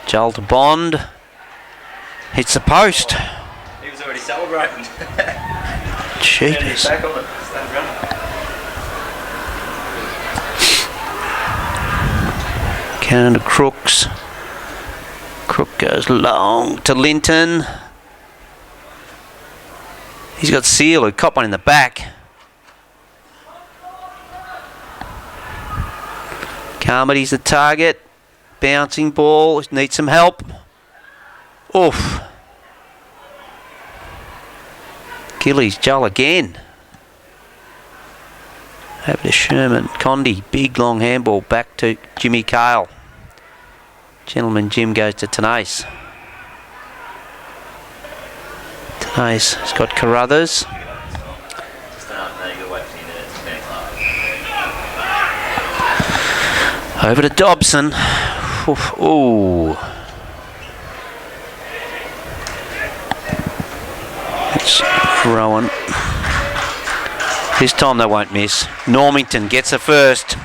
Joel to Bond. Hits the post. He was already celebrating. Jeepers. Back on it. Stayed running. Cannon to Crooks. Crook goes long to Linton. He's got Seal, who caught one in the back. Carmody's the target. Bouncing ball. Needs some help. Oof. Gillies, Joel again. Over to Sherman. Condi, big long handball back to Jimmy Cale. Gentleman Jim goes to Tenace. Tenace has got Carruthers. Over to Dobson. Oof. Ooh. It's Rowan. This time they won't miss. Normington gets a first.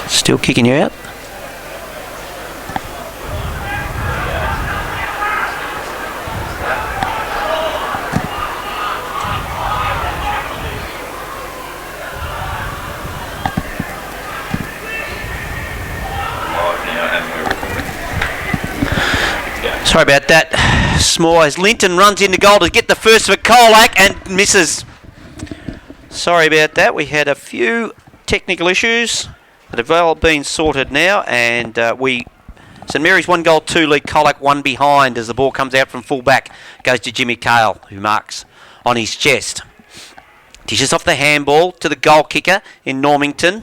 Still kicking you out. Sorry about that. Small as Linton runs into goal to get the first for Colac and misses. Sorry about that. We had a few technical issues that have all been sorted now, and St Mary's 1 goal 2 lead, Colac 1 behind as the ball comes out from full back, goes to Jimmy Cale, who marks on his chest. Dishes off the handball to the goal kicker in Normington.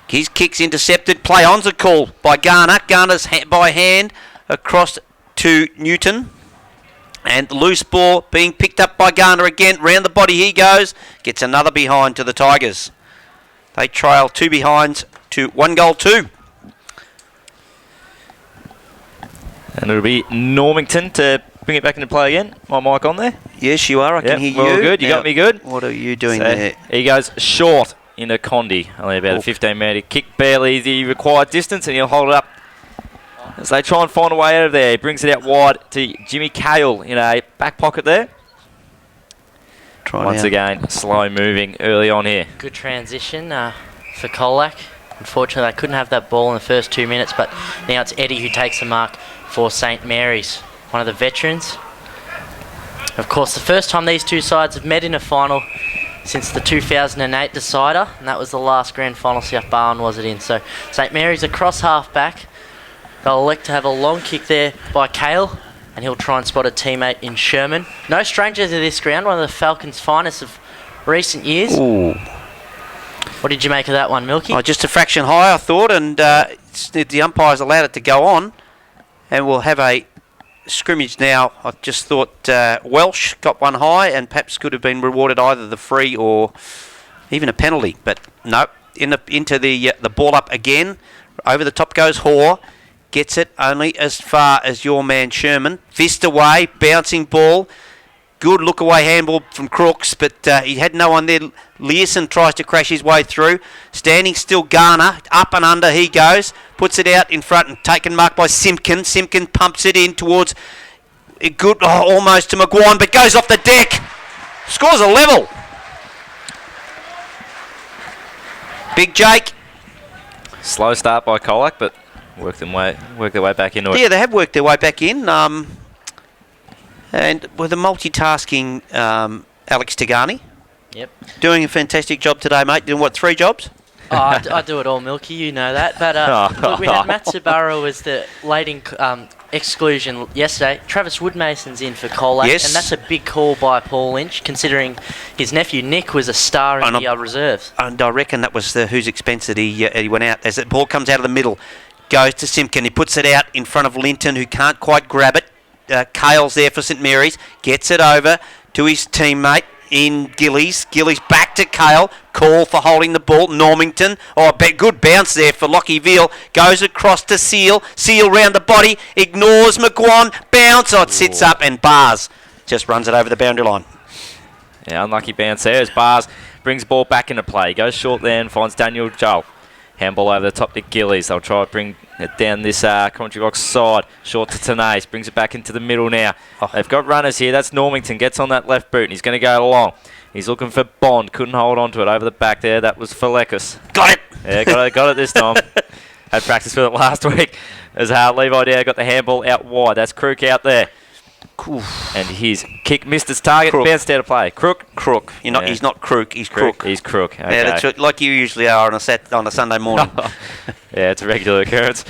His kick's intercepted. Play on's a call by Garner. Garner's by hand across to Newton. And the loose ball being picked up by Garner again. Round the body he goes. Gets another behind to the Tigers. They trail 2 behinds to 1 goal 2. And it'll be Normington to bring it back into play again. My mic on there? Yes, you are. I can hear you. Well, good. You got me good. What are you doing there? He goes short into Condi. Only about a 15-metre kick. Barely the required distance, and he'll hold it up as they try and find a way out of there. He brings it out wide to Jimmy Cale in a back pocket there. Once again, slow moving early on here. Good transition for Colac. Unfortunately, they couldn't have that ball in the first 2 minutes, but now it's Eddie who takes the mark for St Mary's, one of the veterans. Of course, the first time these two sides have met in a final since the 2008 decider, and that was the last grand final South Barwon was it in. So St Mary's across half back. They'll elect to have a long kick there by Cale, and he'll try and spot a teammate in Sherman. No stranger to this ground, one of the Falcons' finest of recent years. Ooh. What did you make of that one, Milky? Oh, just a fraction high, I thought, and the umpires allowed it to go on. And we'll have a scrimmage now. I just thought Welsh got one high and perhaps could have been rewarded either the free or even a penalty. But no, into the ball up again. Over the top goes Hoare. Gets it only as far as your man Sherman. Fist away, bouncing ball. Good look away handball from Crooks, but he had no one there. Learson tries to crash his way through. Standing still Garner. Up and under he goes. Puts it out in front and taken mark by Simpkin. Simpkin pumps it in towards good, almost to McGuire, but goes off the deck. Scores a level. Big Jake. Slow start by Colac, but work their way back into it. Yeah, they have worked their way back in. And with a multitasking Alex Tagani. Yep. Doing a fantastic job today, mate. Doing what, 3 jobs? Oh, I do it all, Milky, you know that. But look, we had Matt Sabaro as the late exclusion yesterday. Travis Woodmason's in for Colac, Yes. and that's a big call by Paul Lynch, considering his nephew Nick was a star in the reserves. And I reckon that was whose expense that he went out. As the ball comes out of the middle, goes to Simpkin. He puts it out in front of Linton, who can't quite grab it. Cale's there for St Mary's. Gets it over to his teammate in Gillies. Gillies back to Cale. Call for holding the ball. Normington. Oh, good bounce there for Lockie Veal. Goes across to Seal. Seal round the body. Ignores McGuan. Bounce. Oh, it sits up and Bars just runs it over the boundary line. Yeah, unlucky bounce there as Bars brings the ball back into play. Goes short there and finds Daniel Joel. Handball over the top to Gillies. They'll try to bring it down this Country Box side. Short to Tenace. Brings it back into the middle now. They've got runners here. That's Normington. Gets on that left boot and he's going to go along. He's looking for Bond. Couldn't hold on to it over the back there. That was Falekas. Got it. Yeah, got it this time. Had practice with it last week. As Levi there got the handball out wide. That's Crook out there. And his kick missed its target. Crook. Bounced out of play. Crook. He's not Crook. He's Crook. He's Crook. Okay. Yeah, that's like you usually are on a Sunday morning. Yeah, it's a regular occurrence.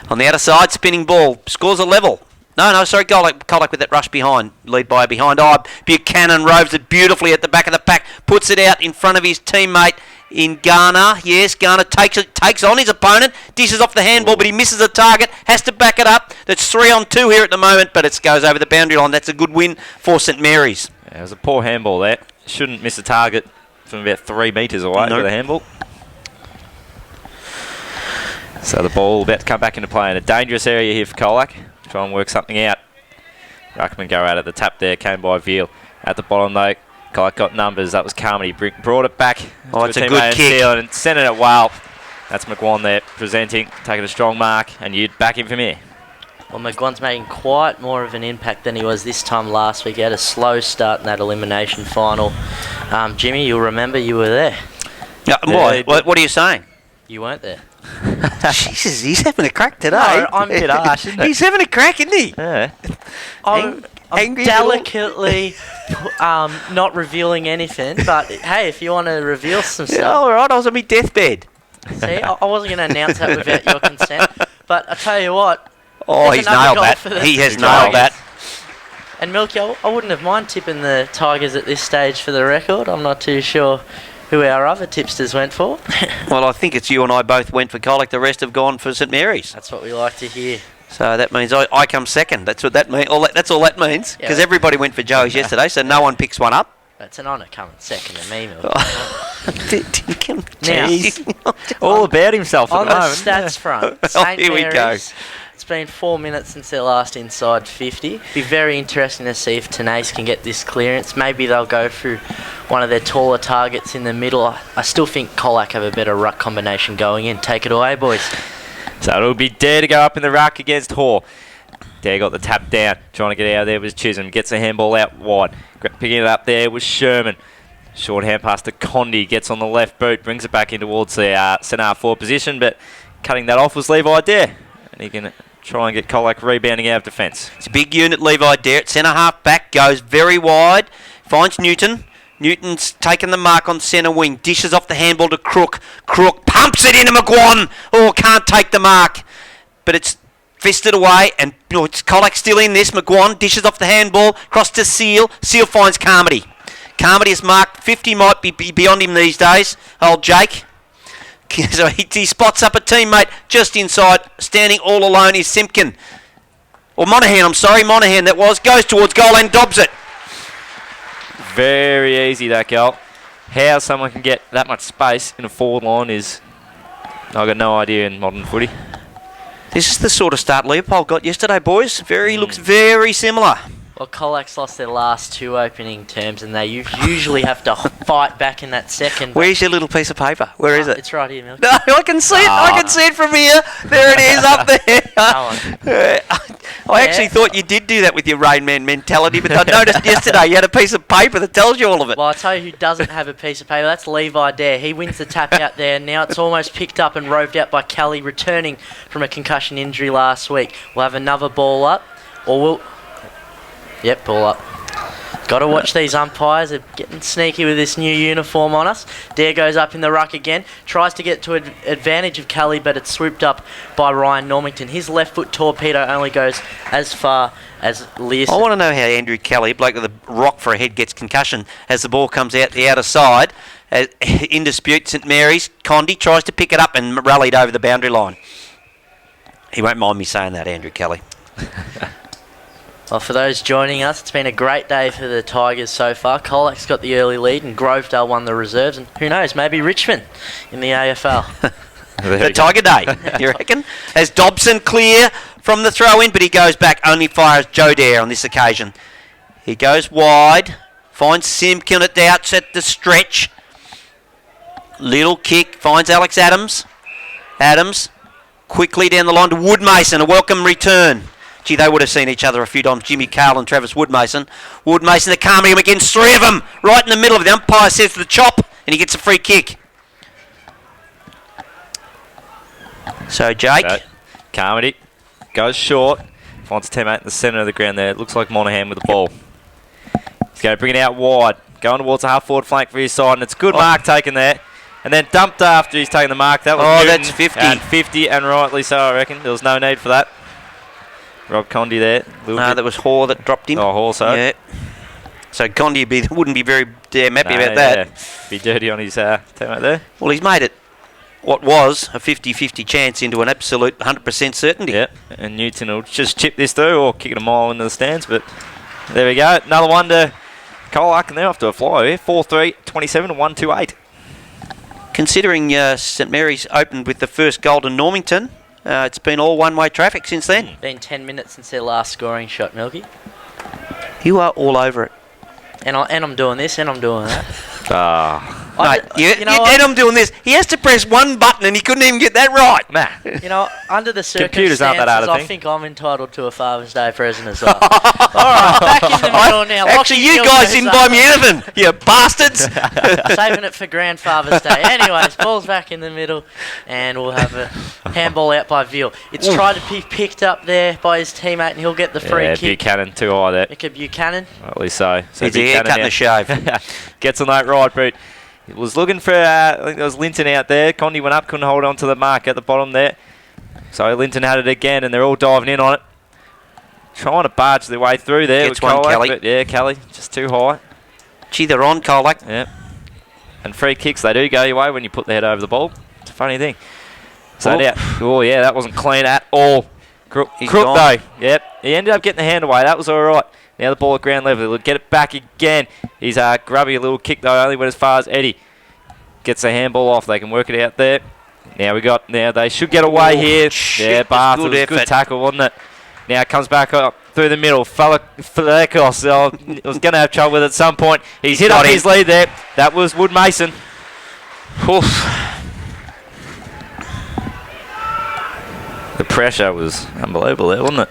On the outer side, spinning ball. Scores a level. No, sorry, Colac with that rush behind. Lead by behind. Oh, Buchanan roves it beautifully at the back of the pack. Puts it out in front of his teammate in Garner. Yes, Garner takes on his opponent. Dishes off the handball, but he misses the target. Has to back it up. That's 3-on-2 here at the moment, but it goes over the boundary line. That's a good win for St Mary's. Yeah, it was a poor handball there. Shouldn't miss a target from about 3 metres away with the handball. So the ball about to come back into play in a dangerous area here for Colac. Try and work something out. Ruckman go out at the tap there. Came by Veal. At the bottom though, Colac got numbers. That was Carmody. Brought it back. Oh, it's a good kick. And sent it well. That's McGuan there presenting. Taking a strong mark. And you'd back him from here. Well, McGuan's making quite more of an impact than he was this time last week. He had a slow start in that elimination final. Jimmy, you'll remember you were there. Yeah, what are you saying? You weren't there. Jesus, he's having a crack today. No, I'm a bit harsh, isn't it? He's having a crack, isn't he? Yeah. I'm delicately not revealing anything, but hey, if you want to reveal some stuff. Yeah, all right, I was on my deathbed. See, I wasn't going to announce that without your consent, but I tell you what. Oh, he's nailed that. He has nailed that. And Milky, I wouldn't have mind tipping the Tigers at this stage for the record. I'm not too sure who our other tipsters went for. Well, I think it's you and I both went for Colac. The rest have gone for St Mary's. That's what we like to hear. So that means I come second. That's what that means. That's all that means. Because everybody went for Joey's yesterday, so no one picks one up. It's an honour coming second to me, Milky. Now, all about himself on at the the moment. stats front, St here we go. It's been 4 minutes since their last inside 50. Be very interesting to see if Tenace can get this clearance. Maybe they'll go through one of their taller targets in the middle. I still think Colac have a better ruck combination going in. Take it away, boys. So it'll be Dare to go up in the ruck against Hoare. Dare got the tap down. Trying to get out of there was Chisholm. Gets the handball out wide. Picking it up there was Sherman. Short hand pass to Condi. Gets on the left boot. Brings it back in towards the centre forward position. But cutting that off was Levi Dare. And he can try and get Colac rebounding out of defence. It's a big unit, Levi Dare. Centre half back. Goes very wide. Finds Newton. Newton's taken the mark on centre wing. Dishes off the handball to Crook. Crook pumps it into McGuan. Oh, can't take the mark. But it's fisted away, and it's Colac still in this. McGuan dishes off the handball. Cross to Seal. Seal finds Carmody. Carmody is marked. 50 might be beyond him these days. Old Jake. So he spots up a teammate just inside. Standing all alone is Simpkin. Or Monaghan, I'm sorry. Monaghan that was. Goes towards goal and dobs it. Very easy, that goal. How someone can get that much space in a forward line is... I've got no idea in modern footy. This is the sort of start Leopold got yesterday, boys. Looks very similar. Well, Colac's lost their last 2 opening terms, and they usually have to fight back in that second. Where's your little piece of paper? Where is it? It's right here, Milky. No, I can see it. I can see it from here. There it is, up there. I actually thought you did do that with your Rain Man mentality, but I noticed yesterday you had a piece of paper that tells you all of it. Well, I'll tell you who doesn't have a piece of paper. That's Levi Dare. He wins the tap out there. Now it's almost picked up and roved out by Kelly, returning from a concussion injury last week. We'll have another ball up, or we'll... Yep, ball up. Got to watch these umpires. They're getting sneaky with this new uniform on us. Dare goes up in the ruck again. Tries to get to advantage of Kelly, but it's swooped up by Ryan Normington. His left foot torpedo only goes as far as Learson. I want to know how Andrew Kelly, bloke with a rock for a head, gets concussion as the ball comes out the outer side. In dispute, St Mary's. Condi tries to pick it up and rallied over the boundary line. He won't mind me saying that, Andrew Kelly. Well, for those joining us, it's been a great day for the Tigers so far. Colac's got the early lead and Grovedale won the reserves. And who knows, maybe Richmond in the AFL. The Tiger Day, you reckon? As Dobson clear from the throw-in, but he goes back, only fires Joe Dare on this occasion. He goes wide, finds Simpkin at the outset, the stretch. Little kick, finds Alex Adams. Adams quickly down the line to Woodmason, a welcome return. Gee, they would have seen each other a few times, Jimmy Cale and Travis Woodmason. Woodmason, they're calming him against three of them, right in the middle of it. The umpire says the chop, and he gets a free kick. So, Jake. Carmody goes short, finds a teammate in the centre of the ground there. It looks like Monaghan with the ball. He's going to bring it out wide, going towards the half-forward flank for his side, and it's a good mark taken there. And then dumped after he's taken the mark. That was Newton, that's 50. And 50, and rightly so, I reckon. There was no need for that. Rob Condi there. No, that was Hoare that dropped him. Oh, Hoare, so. Yeah. So Condi wouldn't be very damn happy about that. Yeah. Be dirty on his teammate there. Well, he's made it what was a 50-50 chance into an absolute 100% certainty. Yeah, and Newton will just chip this through or kick it a mile into the stands. But there we go. Another one to Colac, and they're off to a fly here. 4-3, 27 and 1-2-8. Considering St Mary's opened with the first goal to Normington, it's been all one-way traffic since then. Been 10 minutes since their last scoring shot, Milky. You are all over it. And I'm doing this, and I'm doing that. Mate, and I'm doing this. He has to press one button and he couldn't even get that right. Nah. You know, under the Computers aren't circumstances, that hard a I thing. think I'm entitled to a Father's Day present as well. All right, back in the middle now. Actually, you guys didn't buy me anything, you bastards. Saving it for Grandfather's Day. Anyways, ball's back in the middle, and we'll have a handball out by Veal. It's tried to be picked up there by his teammate, and he'll get the free kick. Buchanan too high there. Micah Buchanan. At least so. He's a haircut and a shave. Gets on that right boot. He was looking for, I think there was Linton out there. Condi went up, couldn't hold on to the mark at the bottom there. So Linton had it again, and they're all diving in on it. Trying to barge their way through there. Gets with one, Colac, Kelly. but yeah, Kelly, just too high. Gee, they're on, Colac. Yeah. And free kicks, they do go your way when you put the head over the ball. It's a funny thing. So now, yeah, that wasn't clean at all. Crook though. Yep. He ended up getting the hand away. That was all right. Now the ball at ground level. He'll get it back again. He's grubby a little kick though, only went as far as Eddie. Gets the handball off. They can work it out there. Now they should get away here. Shit, yeah, Bath. It was a good tackle, wasn't it? Now it comes back up through the middle. Falekos. I was going to have trouble with it at some point. He's hit up his lead there. That was Woodmason. Oof. The pressure was unbelievable there, wasn't it?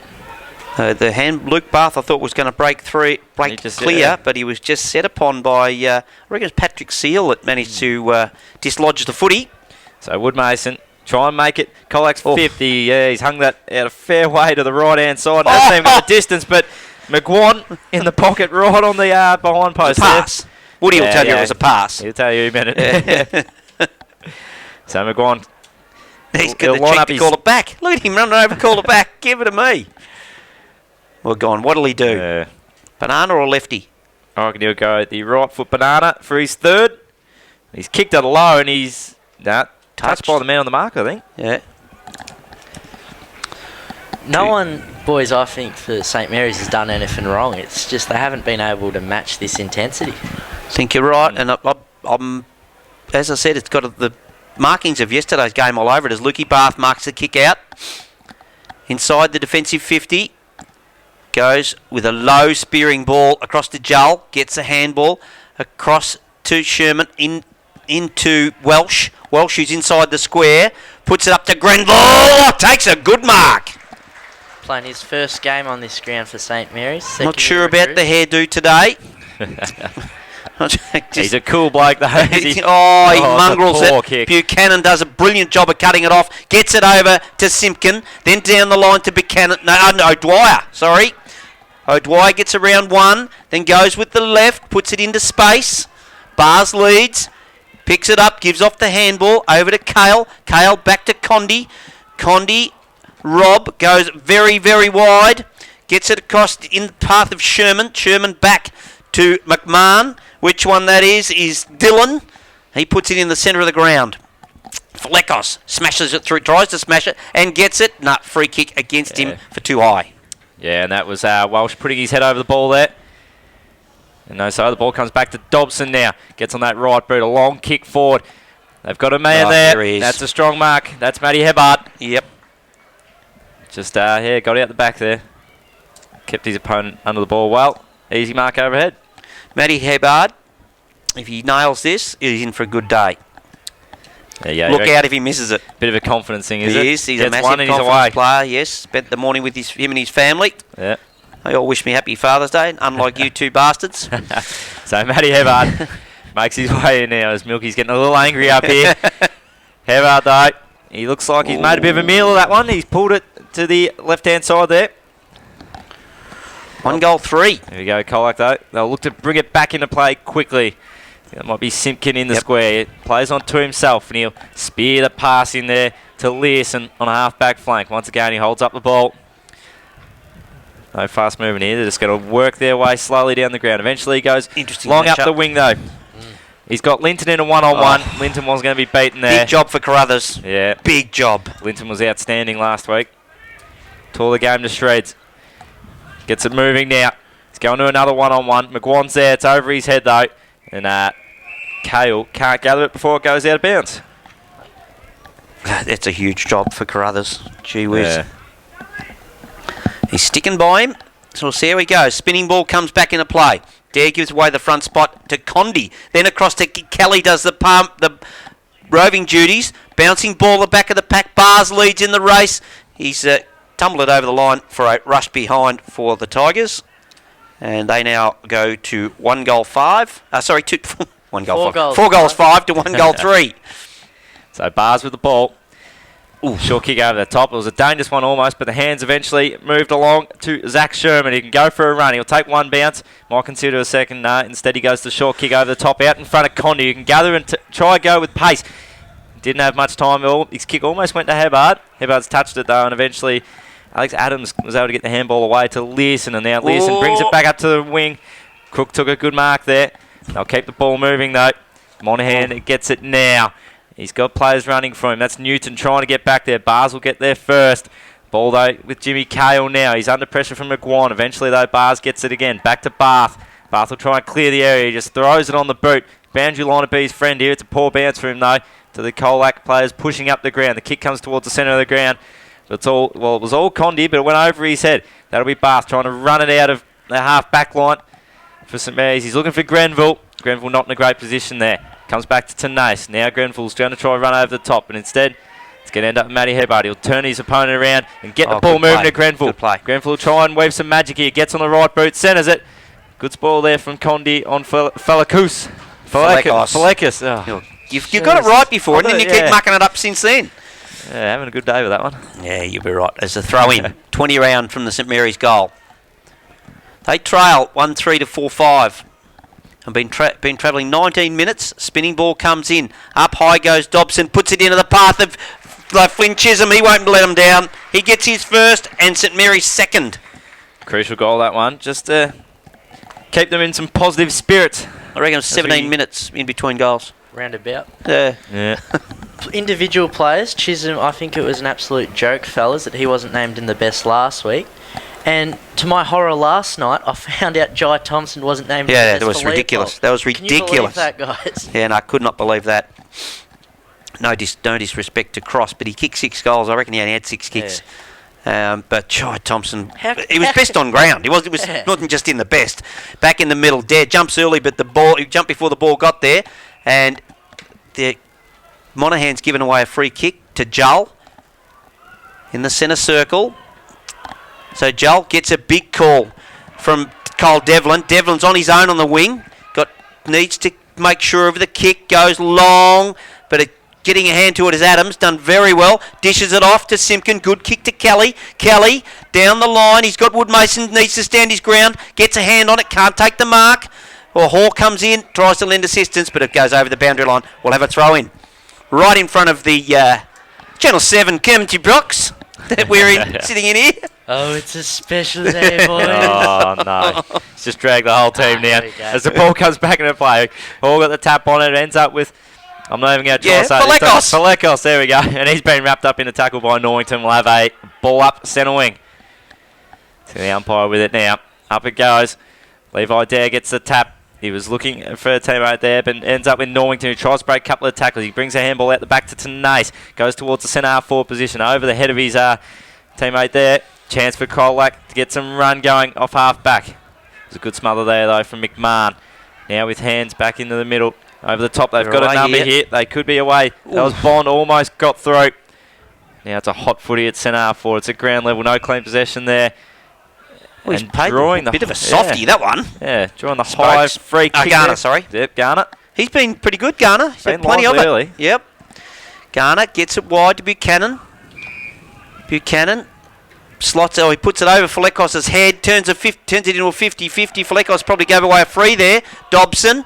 The hand, Luke Bath, I thought was going to break clear, but he was just set upon by, I reckon it was Patrick Seal that managed to dislodge the footy. So Woodmason, try and make it. Colac's 50. Yeah, he's hung that out a fair way to the right-hand side. Doesn't even get the distance, but McGuan in the pocket right on the behind post. Pass. Woody will tell you it was a pass. He'll tell you he meant it. So McGuan. He's got the cheek to call it back. Look at him running over, call it back. Give it to me. Well, gone. What'll he do? Banana or lefty? I reckon he'll go the right foot banana for his third. He's kicked it low and he's touched by the man on the mark, I think. Yeah. No one, boys, I think, for St Mary's has done anything wrong. It's just they haven't been able to match this intensity. I think you're right. And I'm, as I said, it's got the markings of yesterday's game all over it as Lukey Bath marks the kick out. Inside the defensive 50. Goes with a low spearing ball across to Jull. Gets a handball across to Sherman into Welsh. Welsh who's inside the square. Puts it up to Grenville. Takes a good mark. Playing his first game on this ground for St Mary's. Not sure about the hairdo today. He's a cool bloke though. He mongrels it. Kick. Buchanan does a brilliant job of cutting it off. Gets it over to Simpkin. Then down the line to Buchanan. No, Dwyer. Sorry. O'Dwyer gets around one, then goes with the left, puts it into space. Bars leads, picks it up, gives off the handball, over to Kale. Kale back to Condi. Condi, Rob goes very, very wide. Gets it across in the path of Sherman. Sherman back to McMahon. Which one that is Dylan. He puts it in the centre of the ground. Flecos smashes it through, tries to smash it, and gets it. Free kick against him for too high. Yeah, and that was Welsh putting his head over the ball there. And no, so the ball comes back to Dobson now. Gets on that right boot, a long kick forward. They've got a man there. That's a strong mark. That's Matty Hebard. Yep. Just, got out the back there. Kept his opponent under the ball well. Easy mark overhead. Matty Hebard, if he nails this, he's in for a good day. Yeah, look out if he misses it. Bit of a confidence thing, is it? He is. He's a massive confidence player, yes. Spent the morning with him and his family. Yeah. They all wish me happy Father's Day, unlike you two bastards. So Matty Hebard makes his way in now as Milky's getting a little angry up here. Hebard, though, he looks like he's made a bit of a meal of that one. He's pulled it to the left-hand side there. 1 goal 3. There we go, Colac, though. They'll look to bring it back into play quickly. It might be Simpkin in the square. It plays on to himself, and he'll spear the pass in there to Learson on a half-back flank. Once again, he holds up the ball. No fast movement here. They're just going to work their way slowly down the ground. Eventually, he goes long up the wing, though. He's got Linton in a one-on-one. Linton wasn't going to be beaten there. Big job for Carruthers. Yeah. Big job. Linton was outstanding last week. Tore the game to shreds. Gets it moving now. He's going to another one-on-one. McGuan's there. It's over his head, though. And Kale can't gather it before it goes out of bounds. That's a huge job for Carruthers. Gee whiz. Yeah. He's sticking by him. So we'll see how he goes. Spinning ball comes back into play. Dare gives away the front spot to Condi. Then across to Kelly does the roving duties. Bouncing ball the back of the pack. Bars leads in the race. He's tumbled it over the line for a rush behind for the Tigers. And they now go to 1 goal 5. Sorry, 1 goal 5. 4 goals 5 to 1 goal 3. So Bars with the ball. Ooh, short kick over the top. It was a dangerous one almost, but the hands eventually moved along to Zach Sherman. He can go for a run. He'll take one bounce. Might consider a second. No, instead he goes to short kick over the top out in front of Condi. You can gather and try go with pace. Didn't have much time at all. His kick almost went to Hebard. Hebard's touched it though, and eventually Alex Adams was able to get the handball away to Learson, and now Learson brings it back up to the wing. Cook took a good mark there. They'll keep the ball moving though. Monahan gets it now. He's got players running for him. That's Newton trying to get back there. Bars will get there first. Ball though with Jimmy Kale now. He's under pressure from McGuan. Eventually though Bars gets it again. Back to Bath. Bath will try and clear the area. He just throws it on the boot. Boundary line to be his friend here. It's a poor bounce for him though. To the Colac players pushing up the ground. The kick comes towards the centre of the ground. It was all Condi, but it went over his head. That'll be Bath trying to run it out of the half back line for St Mary's. He's looking for Grenville. Grenville not in a great position there. Comes back to Tenace. Now Grenville's going to try and run over the top, but instead it's going to end up with Matty Hebard. He'll turn his opponent around and get the ball moving to Grenville. Grenville will try and weave some magic here. Gets on the right boot, centres it. Good spoil there from Condi on Falakus. Oh. You've got it right before, and then you keep mucking it up since then. Yeah, having a good day with that one. Yeah, you'll be right. As a throw-in, 20 round from the St Mary's goal. They trail 1-3 to 4-5. And been travelling 19 minutes. Spinning ball comes in. Up high goes Dobson. Puts it into the path of Flynn Chisholm. He won't let him down. He gets his first and St Mary's second. Crucial goal, that one. Just to keep them in some positive spirits. I reckon 17 minutes in between goals. Roundabout. Yeah. Individual players. Chisholm, I think it was an absolute joke, fellas, that he wasn't named in the best last week. And to my horror last night, I found out Jai Thompson wasn't named in the best. Yeah, that was ridiculous. That was ridiculous. Can you believe that, guys? Yeah, and I could not believe that. No disrespect to Cross, but he kicked 6 goals. I reckon he only had 6 kicks. Yeah. But Jai Thompson, he was best on ground. He wasn't just in the best. Back in the middle, Dare jumps early, but he jumped before the ball got there. And Monahan's given away a free kick to Jull in the centre circle. So Jull gets a big call from Cole Devlin. Devlin's on his own on the wing. Needs to make sure of the kick. Goes long, but it getting a hand to it is Adams. Done very well. Dishes it off to Simpkin. Good kick to Kelly. Kelly down the line. He's got Woodmason. Needs to stand his ground. Gets a hand on it. Can't take the mark. Or Hall comes in. Tries to lend assistance, but it goes over the boundary line. We'll have a throw in. Right in front of the Channel 7 commentary box that we're sitting in here. Oh, it's a special day, boys. Oh, no. It's just dragged the whole team down. As the ball comes back into play, Hall got the tap on it. Ends up with, I'm not even going to try to say it. Falekos, there we go. And he's been wrapped up in a tackle by Norrington. We'll have a ball up centre wing. See the umpire with it now. Up it goes. Levi Dare gets the tap. He was looking for a teammate there, but ends up with Norrington, who tries to break a couple of tackles. He brings a handball out the back to Tanase. Goes towards the centre half forward position. Over the head of his teammate there. Chance for Colac to get some run going off half back. There's a good smother there, though, from McMahon. Now with hands back into the middle. Over the top, they've got a number here. They could be away. Ooh. That was Bond, almost got through. Now it's a hot footy at centre half forward. It's a ground level, no clean possession there. Well, he's drawing a bit of a softie, that one. Yeah, drawing the high free kick. Garner, sorry. Yep, Garner. He's been pretty good, Garner. He's had plenty of it. Early. Yep. Garner gets it wide to Buchanan. Buchanan slots it. Oh, he puts it over Falekos' head. Turns it into a 50-50. Falekos probably gave away a free there. Dobson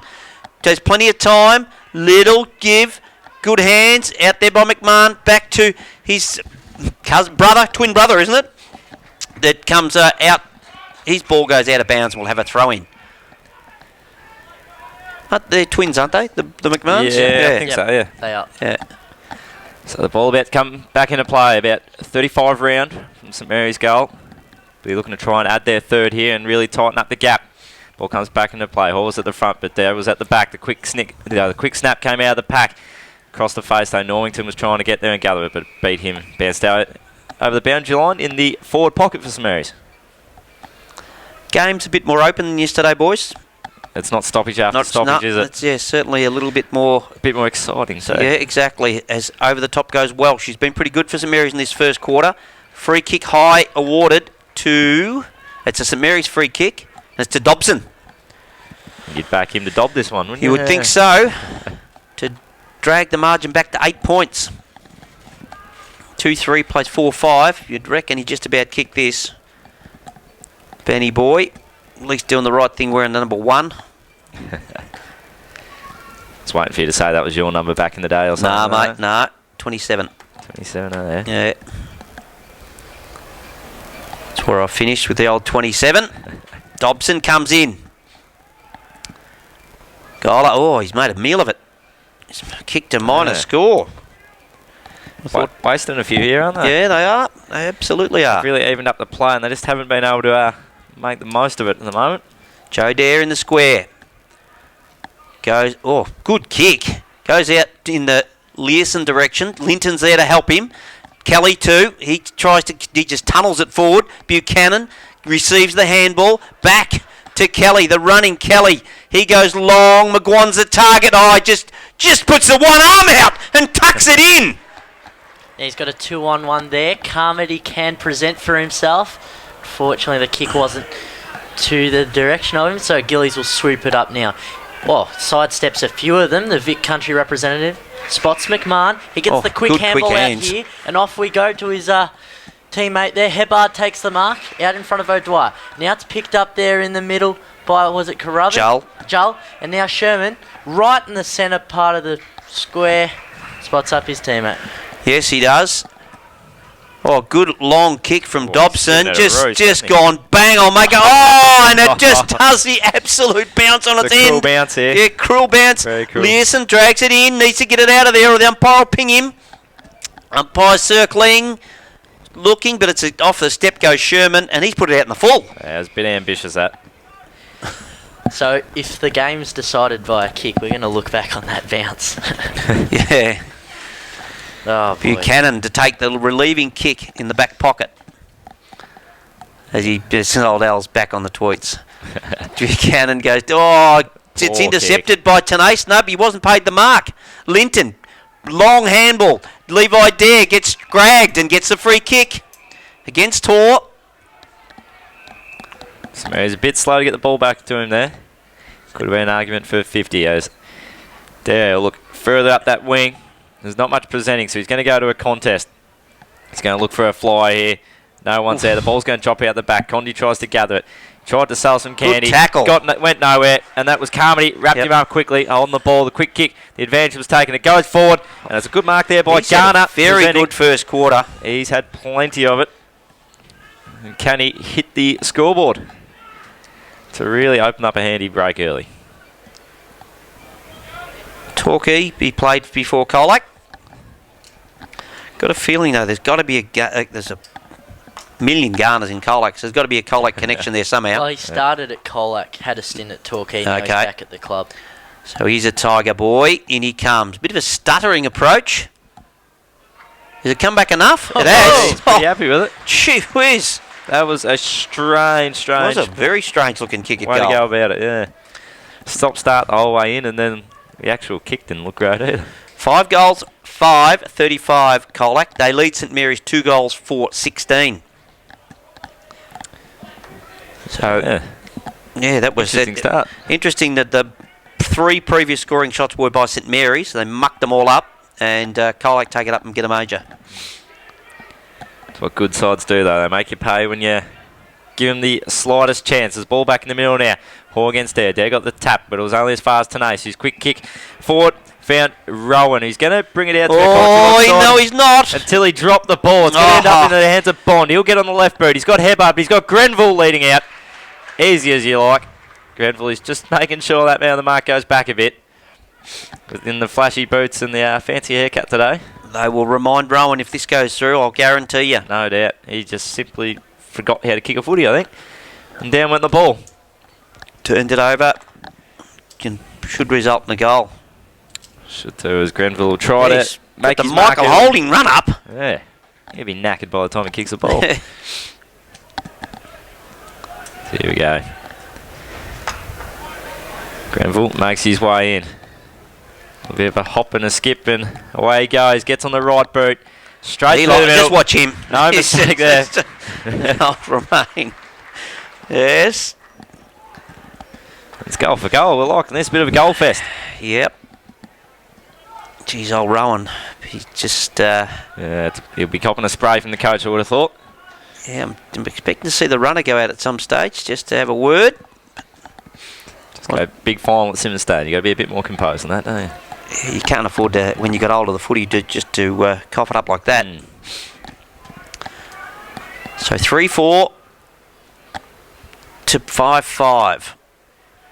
has plenty of time. Little give. Good hands out there by McMahon. Back to his twin brother, isn't it? That comes out. His ball goes out of bounds and we'll have a throw in. They're twins, aren't they? The McMahons? Yeah, I think so, yeah. They are. Yeah. So the ball about to come back into play. About 35 round from St Mary's goal. Be looking to try and add their third here and really tighten up the gap. Ball comes back into play. Hall was at the front, but there was at the back. The quick snap came out of the pack. Across the face, though, Norrington was trying to get there and gather it, but beat him. Bounced out over the boundary line in the forward pocket for St Mary's. Game's a bit more open than yesterday, boys. It's not stoppage after stoppage, is it? It's, certainly a little bit more... A bit more exciting, so... Yeah, exactly. As over the top goes well. She's been pretty good for St Mary's in this first quarter. Free kick high awarded to... It's a St Mary's free kick. And it's to Dobson. You'd back him to dob this one, wouldn't you? You would think so. To drag the margin back to 8 points. 2-3 plays 4-5. You'd reckon he just about kicked this. Benny boy, at least doing the right thing wearing the number 1. Just waiting for you to say that was your number back in the day or something. Nah, mate, nah. 27. 27, oh, there. Yeah. That's where I finished with the old 27. Dobson comes in. Gola, oh, he's made a meal of it. He's kicked a minor score. Wasting a few here, aren't they? Yeah, they are. They absolutely are. Really evened up the play, and they just haven't been able to make the most of it at the moment. Joe Dare in the square. Goes, oh, good kick. Goes out in the Learson direction. Linton's there to help him. Kelly too. He just tunnels it forward. Buchanan receives the handball. Back to Kelly, the running Kelly. He goes long. McGuan's the target. Oh, just puts the one arm out and tucks it in. He's got a 2-on-1 there. Carmody can present for himself. Unfortunately, the kick wasn't to the direction of him, so Gillies will swoop it up now. Well, sidesteps a few of them. The Vic Country representative spots McMahon. He gets the quick handball out here, and off we go to his teammate there. Hebard takes the mark out in front of O'Dwyer. Now it's picked up there in the middle by, was it Carruthers? Jull. And now Sherman, right in the centre part of the square, spots up his teammate. Yes, he does. Oh, good long kick from Dobson. Just gone bang on, make it. Oh, and it just does the absolute bounce on its end. Cruel bounce here. Yeah, cruel bounce. Very cool. Learson drags it in, needs to get it out of there, or the umpire will ping him. Umpire circling, looking, but it's off the step goes Sherman, and he's put it out in the full. Yeah, it was a bit ambitious, that. So, if the game's decided via kick, we're going to look back on that bounce. Yeah. Oh, boy. Buchanan to take the relieving kick in the back pocket. As old Al's back on the tweets. Buchanan goes, it's intercepted by Tanase. No, but he wasn't paid the mark. Linton, long handball. Levi Dare gets dragged and gets the free kick against Tor. He's a bit slow to get the ball back to him there. Could have been an argument for 50 as Dare will look further up that wing. There's not much presenting, so he's going to go to a contest. He's going to look for a fly here. No one's there. The ball's going to drop out the back. Condi tries to gather it. Tried to sell some candy. Good tackle. Went nowhere, and that was Carmody. Wrapped him up quickly on the ball. The quick kick. The advantage was taken. It goes forward, and it's a good mark there by Garner. Very good first quarter. He's had plenty of it. And can he hit the scoreboard to really open up a handy break early? Torquay, he played before Colac. Got a feeling though, there's got to be there's a million Garners in Colac, so there's got to be a Colac connection there somehow. Well, he started at Colac, had a stint at Torquay, now he's back at the club. So he's a Tiger boy, in he comes. Bit of a stuttering approach. Has it come back enough? It has. He's pretty happy with it. Gee whiz. That was a strange. It was a very strange looking kick at way goal. to go about it, yeah. Stop start the whole way in, and then the actual kick didn't look great either. 5 goals, 5-35 Colac. They lead St Mary's 2 goals for 16. So, yeah, that was interesting start. Interesting that the 3 previous scoring shots were by St Mary's. They mucked them all up, and Colac take it up and get a major. That's what good sides do, though. They make you pay when you give them the slightest chance. There's ball back in the middle now. Hall against Dare. Dare got the tap, but it was only as far as Tenace. His quick kick forward. Found Rowan. He's going to bring it out to no, he's not. Until he dropped the ball. It's going to end up in the hands of Bond. He'll get on the left boot. He's got Hebbard, but he's got Grenville leading out. Easy as you like. Grenville is just making sure that man on the mark goes back a bit. Within the flashy boots and the fancy haircut today. They will remind Rowan if this goes through, I'll guarantee you. No doubt. He just simply forgot how to kick a footy, I think. And down went the ball. Turned it over. Should result in a goal. Should do, as Grenville will try to make the his Michael mark Holding run up. Yeah. He'll be knackered by the time he kicks the ball. So here we go. Grenville makes his way in. A bit of a hop and a skip, and away he goes. Gets on the right boot. Straight to the middle. Just watch him. No mistake there. I'll remain. Yes. It's goal for goal. We're liking this. Bit of a goal fest. Yep. Geez, old Rowan. He's just... yeah, he'll be copping a spray from the coach, I would have thought. Yeah, I'm expecting to see the runner go out at some stage, just to have a word. Just go big final at Simmons Stadium. You've got to be a bit more composed than that, don't you? You can't afford to, when you got hold of the footy, to cough it up like that. So 3-4 to 5-5.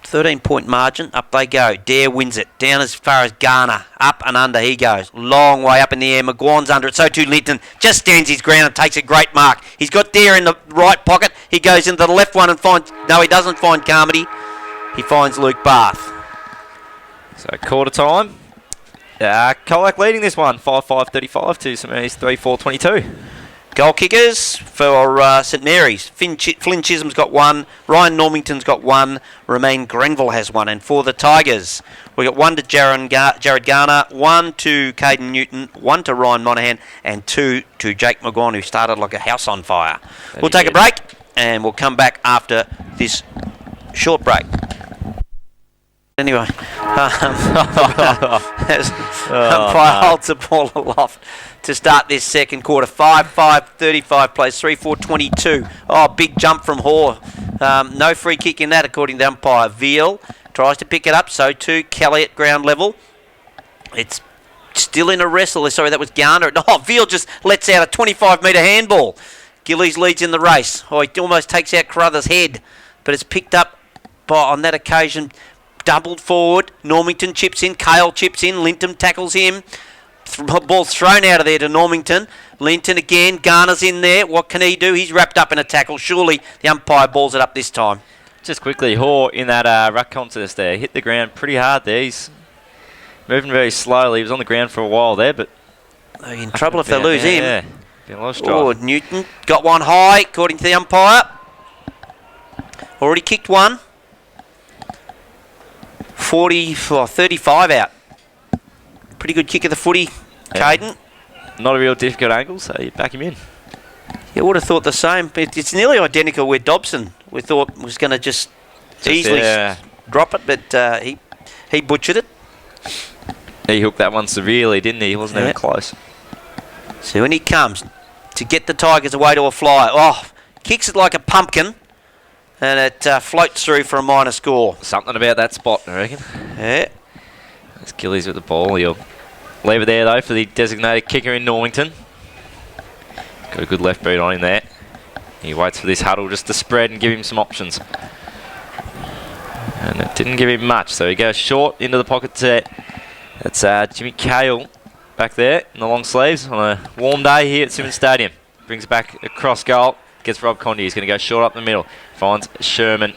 13-point margin. Up they go. Dare wins it. Down as far as Garner. Up and under he goes. Long way up in the air. McGuan's under it. So too Linton. Just stands his ground and takes a great mark. He's got Dare in the right pocket. He goes into the left one and finds... No, he doesn't find Carmody. He finds Luke Bath. So quarter time. Colac leading this one. 5-5-35 to St Mary's 3-4-22. Goal kickers for St Mary's. Flynn Chisholm's got 1. Ryan Normington's got 1. Romain Grenville has 1. And for the Tigers, we got 1 to Jared Garner, 1 to Caden Newton, 1 to Ryan Monaghan, and 2 to Jake McGuan, who started like a house on fire. We'll take a break, and we'll come back after this short break. Anyway, umpire holds the ball aloft to start this second quarter. 5-5-35 plays 3-4-22. Oh, big jump from Hoare. No free kick in that, according to the umpire. Veal tries to pick it up, so too Kelly at ground level. It's still in a wrestle. Sorry, that was Garner. Oh, Veal just lets out a 25-metre handball. Gillies leads in the race. Oh, he almost takes out Carruthers' head, but it's picked up by, on that occasion, doubled forward. Normington chips in. Cale chips in. Linton tackles him. Ball's thrown out of there to Normington. Linton again. Garner's in there. What can he do? He's wrapped up in a tackle. Surely the umpire balls it up this time. Just quickly, Hoare in that ruck contest there. Hit the ground pretty hard there. He's moving very slowly. He was on the ground for a while there, but... They're in trouble if they lose him. Yeah. Been a lot of Oh, Newton got one high, according to the umpire. Already kicked one. 35 out. Pretty good kick of the footy, Caden. Not a real difficult angle, so you back him in. You would have thought the same. It's nearly identical with Dobson. We thought was going to just easily drop it, but he butchered it. He hooked that one severely, didn't he? He wasn't even close. So when he comes to get the Tigers away to a fly, kicks it like a pumpkin, and it floats through for a minor score. Something about that spot, I reckon. Yeah. There's Gillies with the ball. He'll leave it there, though, for the designated kicker in Normington. Got a good left boot on him there. He waits for this huddle just to spread and give him some options. And it didn't give him much, so he goes short into the pocket set. That's Jimmy Cale back there in the long sleeves on a warm day here at Simmons Stadium. Brings it back across goal, gets Rob Condy. He's going to go short up the middle. Finds Sherman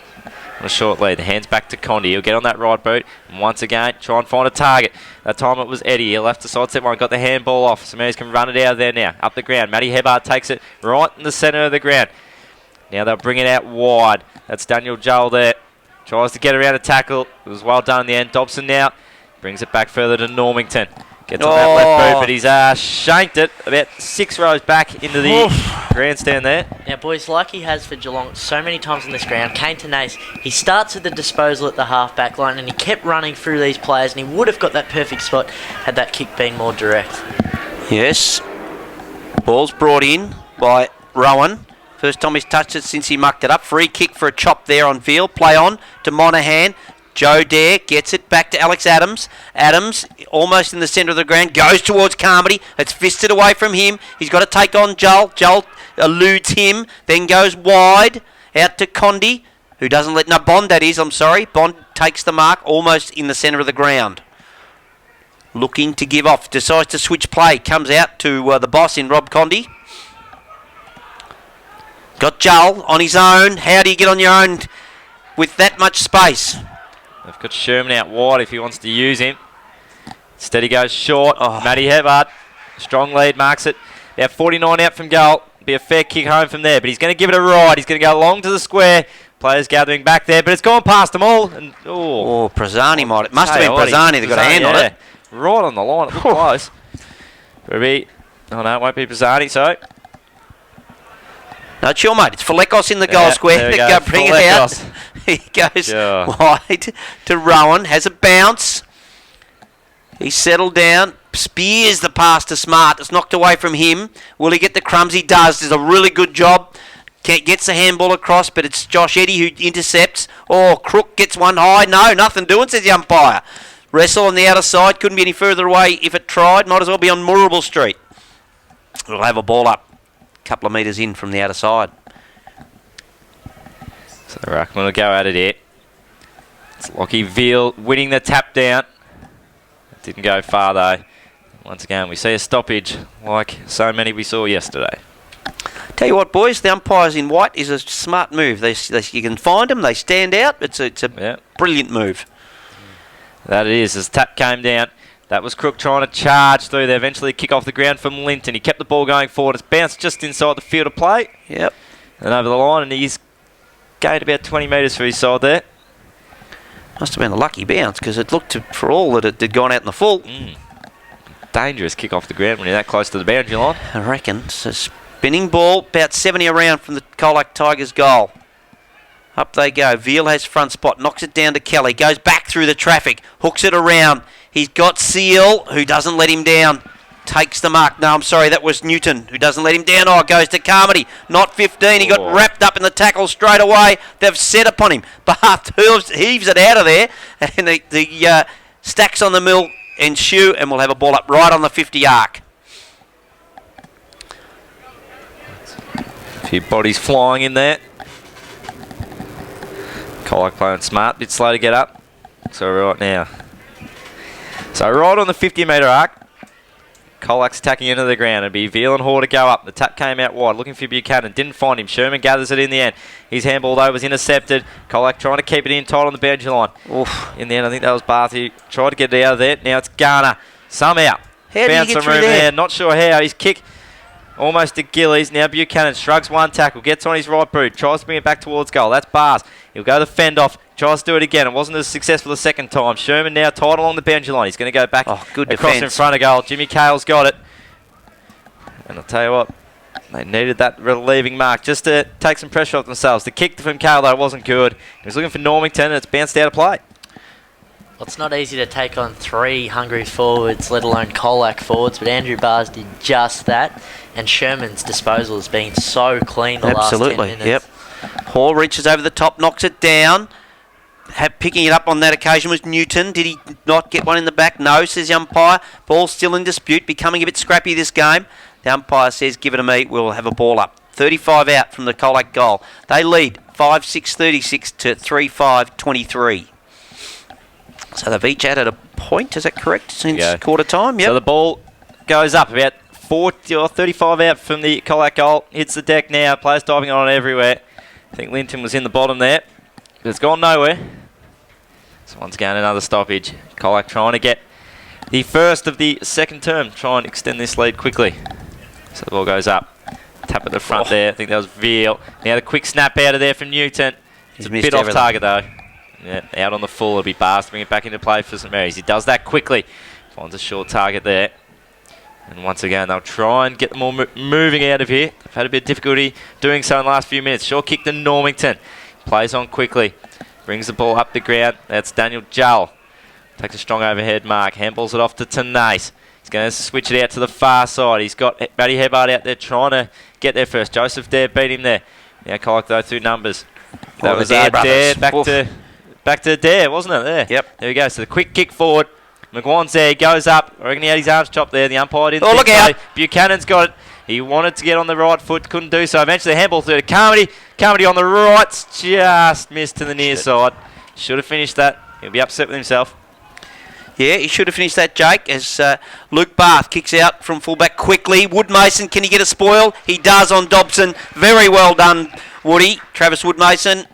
on a short lead. The hands back to Condy. He'll get on that right boot and once again try and find a target. That time it was Eddie. He'll have to sidestep one. Got the handball off. Samaritans can run it out of there now. Up the ground. Matty Hebard takes it right in the centre of the ground. Now they'll bring it out wide. That's Daniel Joel there. Tries to get around a tackle. It was well done in the end. Dobson now brings it back further to Normington. Gets on that left boot, but he's shanked it about 6 rows back into the grandstand there. Now, boys, like he has for Geelong so many times in this ground, Kane Tenace, he starts with the disposal at the half-back line and he kept running through these players and he would have got that perfect spot had that kick been more direct. Yes. Ball's brought in by Rowan. First time he's touched it since he mucked it up. Free kick for a chop there on field. Play on to Monaghan. Joe Dare gets it back to Alex Adams. Adams, almost in the centre of the ground, goes towards Carmody. It's fisted away from him. He's got to take on Joel. Joel eludes him, then goes wide out to Condy, who doesn't let... No, Bond, that is, I'm sorry. Bond takes the mark almost in the centre of the ground. Looking to give off. Decides to switch play. Comes out to the boss in Rob Condy. Got Joel on his own. How do you get on your own with that much space? They've got Sherman out wide if he wants to use him. Instead he goes short. Matty Hebard, strong lead, marks it. About 49 out from goal. Be a fair kick home from there, but he's going to give it a ride. He's going to go long to the square. Players gathering back there, but it's gone past them all. And Prazzani might. It must have been Prazzani that got a hand on it. Right on the line. It looked close. Maybe. Oh no, it won't be Prazzani. So. No, it's your mate. It's Falekos in the goal square. There we go. Bring it out. He goes wide to Rowan. Has a bounce. He's settled down. Spears the pass to Smart. It's knocked away from him. Will he get the crumbs? He does. Does a really good job. Gets the handball across, but it's Josh Eddy who intercepts. Crook gets one high. No, nothing doing, says the umpire. Wrestle on the outer side. Couldn't be any further away if it tried. Might as well be on Moorable Street. It'll have a ball up. Couple of metres in from the outer side. So Ruckman will go at it here. It's Lockie Veal winning the tap down. It didn't go far though. Once again, we see a stoppage like so many we saw yesterday. Tell you what, boys, the umpires in white is a smart move. You can find them, they stand out. It's a brilliant move. That it is. As the tap came down, that was Crook trying to charge through. They eventually kick off the ground from Linton. He kept the ball going forward. It's bounced just inside the field of play. Yep. And over the line, and he's gained about 20 metres for his side there. Must have been a lucky bounce because it looked, for all that it had gone out in the full. Dangerous kick off the ground when you're that close to the boundary line. I reckon. It's a spinning ball, about 70 around from the Colac Tigers goal. Up they go. Veal has front spot, knocks it down to Kelly, goes back through the traffic, hooks it around. He's got Seal, who doesn't let him down. Takes the mark. No, I'm sorry, that was Newton, who doesn't let him down. Goes to Carmody. Not 15. He got wrapped up in the tackle straight away. They've set upon him. Bath heaves it out of there. And the stacks on the mill ensue, and we'll have a ball up right on the 50 arc. A few bodies flying in there. Colac playing smart. Bit slow to get up. So right now. So right on the 50-metre arc. Colac's attacking into the ground. It'd be Veal and Hoare to go up. The tap came out wide, looking for Buchanan. Didn't find him. Sherman gathers it in the end. His handball, though, was intercepted. Colac trying to keep it in tight on the boundary line. In the end, I think that was Bath who tried to get it out of there. Now it's Garner. Somehow. Found some room there. Not sure how. His kick almost to Gillies. Now Buchanan shrugs one tackle. Gets on his right boot. Tries to bring it back towards goal. That's Bars. He'll go to fend off. Tries to do it again. It wasn't as successful the second time. Sherman now tight along the boundary line. He's going to go back across in front of goal. Jimmy Cale's got it. And I'll tell you what, they needed that relieving mark just to take some pressure off themselves. The kick from Cale, though, wasn't good. He was looking for Normington, and it's bounced out of play. Well, it's not easy to take on 3 hungry forwards, let alone Colac forwards, but Andrew Barrs did just that, and Sherman's disposal has been so clean the last 10 minutes. Yep. Hall reaches over the top, knocks it down. Picking it up on that occasion was Newton. Did he not get one in the back? No, says the umpire. Ball still in dispute, becoming a bit scrappy this game. The umpire says, give it to me, we'll have a ball up. 35 out from the Colac goal. They lead 5-6-36 to 3-5-23. So they've each added a point, is that correct, since quarter time? Yep. So the ball goes up about 40 or 35 out from the Colac goal. Hits the deck now. Players diving on it everywhere. I think Linton was in the bottom there. But it's gone nowhere. So once again, another stoppage. Colac trying to get the first of the second term. Try and extend this lead quickly. So the ball goes up. Tap at the front there. I think that was Veal. Now the quick snap out of there from Newton. It's a bit off target though. Yeah, out on the full. It'll be Barrs to bring it back into play for St Mary's. He does that quickly. Finds a short target there. And once again, they'll try and get them all moving out of here. They've had a bit of difficulty doing so in the last few minutes. Short kick to Normington. Plays on quickly. Brings the ball up the ground. That's Daniel Jull. Takes a strong overhead mark. Handballs it off to Tenace. He's going to switch it out to the far side. He's got Matty Hebard out there trying to get there first. Joseph Dare beat him there. Now Colac though through numbers. That was Dare back to Dare, wasn't it? There. Yep. There we go. So the quick kick forward. McGuan's there. He goes up. I reckon he had his arms chopped there. The umpire didn't. Oh, look out. Buchanan's got it. He wanted to get on the right foot. Couldn't do so. Eventually the handball through to Carmody. Carmody on the right. Just missed to the near side. Should have finished that. He'll be upset with himself. Yeah, he should have finished that, Jake, as Luke Barth kicks out from fullback quickly. Woodmason, can he get a spoil? He does on Dobson. Very well done, Woody. Travis Woodmason.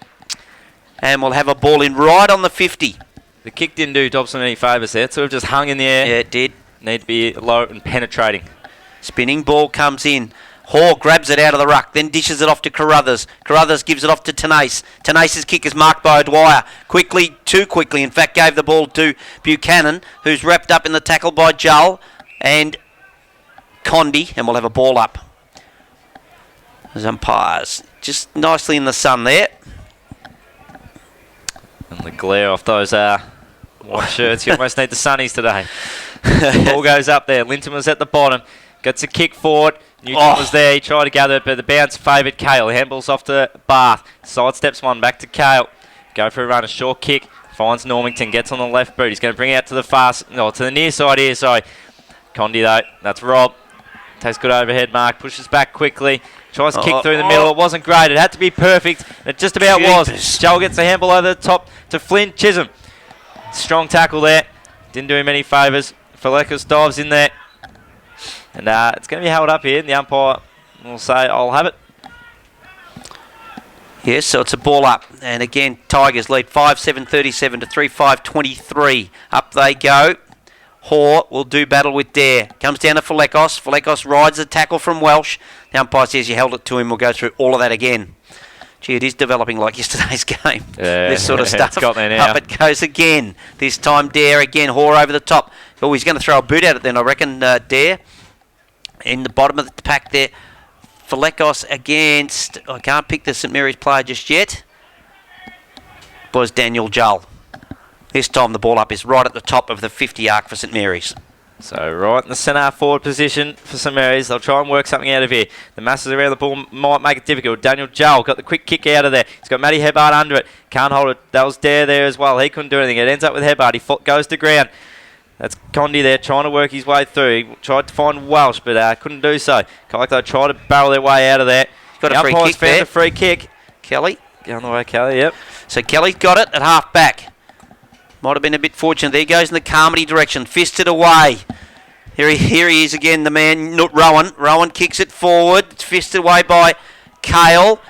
And we'll have a ball in right on the 50. The kick didn't do Dobson any favours there. It sort of just hung in the air. Yeah, it did. Need to be low and penetrating. Spinning ball comes in. Hall grabs it out of the ruck, then dishes it off to Carruthers. Carruthers gives it off to Tenace. Tenace's kick is marked by O'Dwyer. Quickly, too quickly, in fact, gave the ball to Buchanan, who's wrapped up in the tackle by Jull and Condi, and we'll have a ball up. As umpires, just nicely in the sun there. And the glare off those white shirts. You almost need the sunnies today. The ball goes up there. Linton was at the bottom. Gets a kick forward. Newton was there. He tried to gather it, but the bounce favoured Cale. Handballs off to Barth. Sidesteps one. Back to Cale. Go for a run. A short kick. Finds Normington. Gets on the left boot. He's going to bring it out to the to the near side here. Sorry. Condi though. That's Rob. Takes good overhead mark. Pushes back quickly. Tries to kick through the middle. It wasn't great. It had to be perfect. It just about was. Joel gets the handball over the top to Flynn Chisholm. Strong tackle there. Didn't do him any favours. Falekas dives in there. And it's going to be held up here. The umpire will say, I'll have it. Yes, so it's a ball up. And again, Tigers lead 5-7-37 to 3-5-23. Up they go. Hoare will do battle with Dare. Comes down to Falekos. Falekos rides the tackle from Welsh. The umpire says you held it to him. We'll go through all of that again. Gee, it is developing like yesterday's game. Yeah, this sort of stuff. Got there now. Up it goes again. This time Dare again. Hoare over the top. Oh, he's going to throw a boot at it then, I reckon, Dare. In the bottom of the pack there. Falekos against... I can't pick the St Mary's player just yet. Was Daniel Jull. This time the ball up is right at the top of the 50 arc for St Mary's. So right in the centre forward position for St Mary's. They'll try and work something out of here. The masses around the ball might make it difficult. Daniel Jull got the quick kick out of there. He's got Matty Hebard under it. Can't hold it. That was Dare there as well. He couldn't do anything. It ends up with Hebard. He goes to ground. That's Condi there trying to work his way through. He tried to find Welsh, but couldn't do so. Colac though tried to barrel their way out of there. Got a free kick there. Found a free kick. Kelly. Going the way, Kelly, yep. So Kelly's got it at half back. Might have been a bit fortunate. There he goes in the Carmody direction. Fisted away. Here he is again, the man, Rowan. Rowan kicks it forward. It's fisted away by Cale.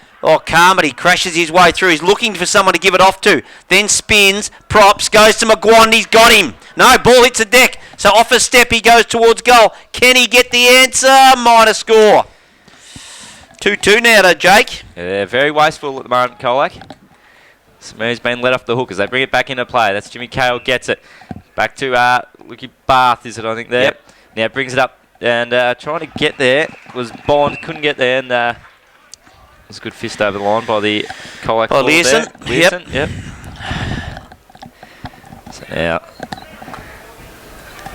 Carmody crashes his way through. He's looking for someone to give it off to. Then spins, props, goes to McGuan. He's got him. No, ball hits the deck. So off a step, he goes towards goal. Can he get the answer? Minor score. 2-2 now to Jake. Yeah, very wasteful at the moment, Colac. St Mary's been let off the hook as they bring it back into play. That's Jimmy Cale gets it. Back to Lucky Barth, is it, I think, there. Yep. Now brings it up and trying to get there. Was Bond, couldn't get there, and it was a good fist over the line by the Colac. Learson. Learson, yep. So Yeah.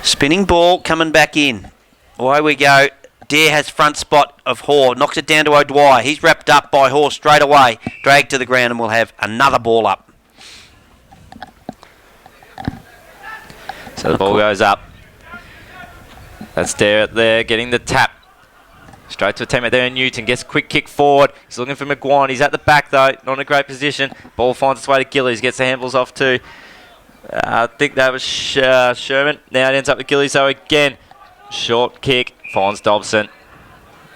Spinning ball coming back in. Away we go. Dare has front spot of Hoare. Knocks it down to O'Dwyer. He's wrapped up by Hoare straight away. Dragged to the ground and we'll have another ball up. So the ball goes up. That's Dare there getting the tap. Straight to a teammate there. Newton gets a quick kick forward. He's looking for McGuire. He's at the back though. Not in a great position. Ball finds its way to Gillies. Gets the handballs off too. I think that was Sherman. Now it ends up with Gillies. So again, short kick. Finds Dobson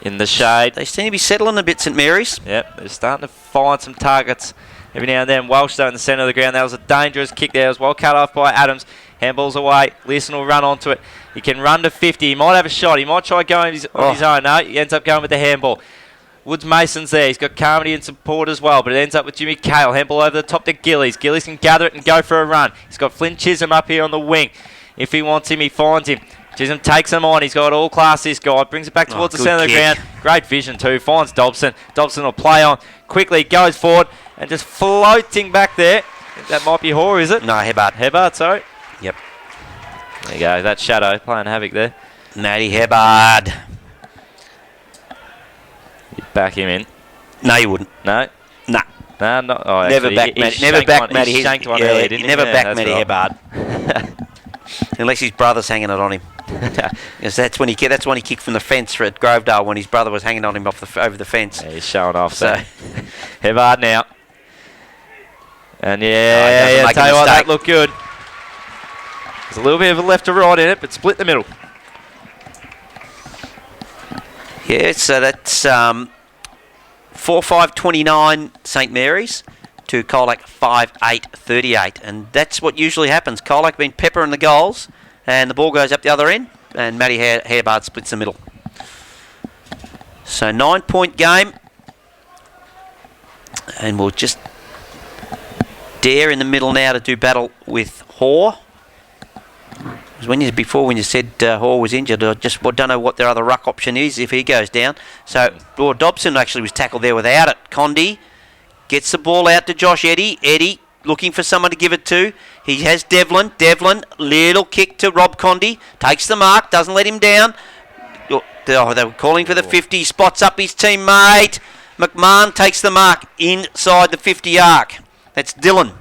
in the shade. They seem to be settling a bit, St Mary's. Yep, they're starting to find some targets every now and then. Welsh though in the centre of the ground. That was a dangerous kick there. It was well cut off by Adams. Handball's away. Leeson will run onto it. He can run to 50. He might have a shot. He might try going on his own. No, he ends up going with the handball. Woods Mason's there. He's got Carmody in support as well, but it ends up with Jimmy Cale. Handball over the top to Gillies. Gillies can gather it and go for a run. He's got Flynn Chisholm up here on the wing. If he wants him, he finds him. Chisholm takes him on. He's got all class, this guy. Brings it back towards the centre of the ground. Great vision too. Finds Dobson. Dobson will play on. Quickly goes forward and just floating back there. That might be Hoare, is it? No, Hebbard. Hebbard, sorry. Yep. There you go. That shadow playing havoc there. Matty Hebbard. You'd back him in. No, you wouldn't. No? Nah. No, not. Oh, Never actually, back he Matty. Never back Matty. He shanked one yeah, earlier, didn't he he? never Yeah, back that's Matty right. Hebbard. Unless his brother's hanging it on him. Because that's when he kicked from the fence at Grovedale when his brother was hanging on him over the fence. Yeah, he's showing off. So Hebbard now. And I tell you what, that looked good. There's a little bit of a left to right in it, but split the middle. Yeah, so that's 4-5-29 St Mary's to Colac 5-8-38. And that's what usually happens. Colac been peppering the goals, and the ball goes up the other end, and Matty Hebbard splits the middle. So 9-point game. And we'll just Dare in the middle now to do battle with Hoare. When you said Hoare was injured, I just don't know what their other ruck option is if he goes down. So Dobson actually was tackled there without it. Condi gets the ball out to Josh Eddy. Eddy looking for someone to give it to. He has Devlin. Devlin, little kick to Rob Condi. Takes the mark, doesn't let him down. They were calling for the 50. Spots up his teammate. McMahon takes the mark inside the 50 arc. That's Dylan.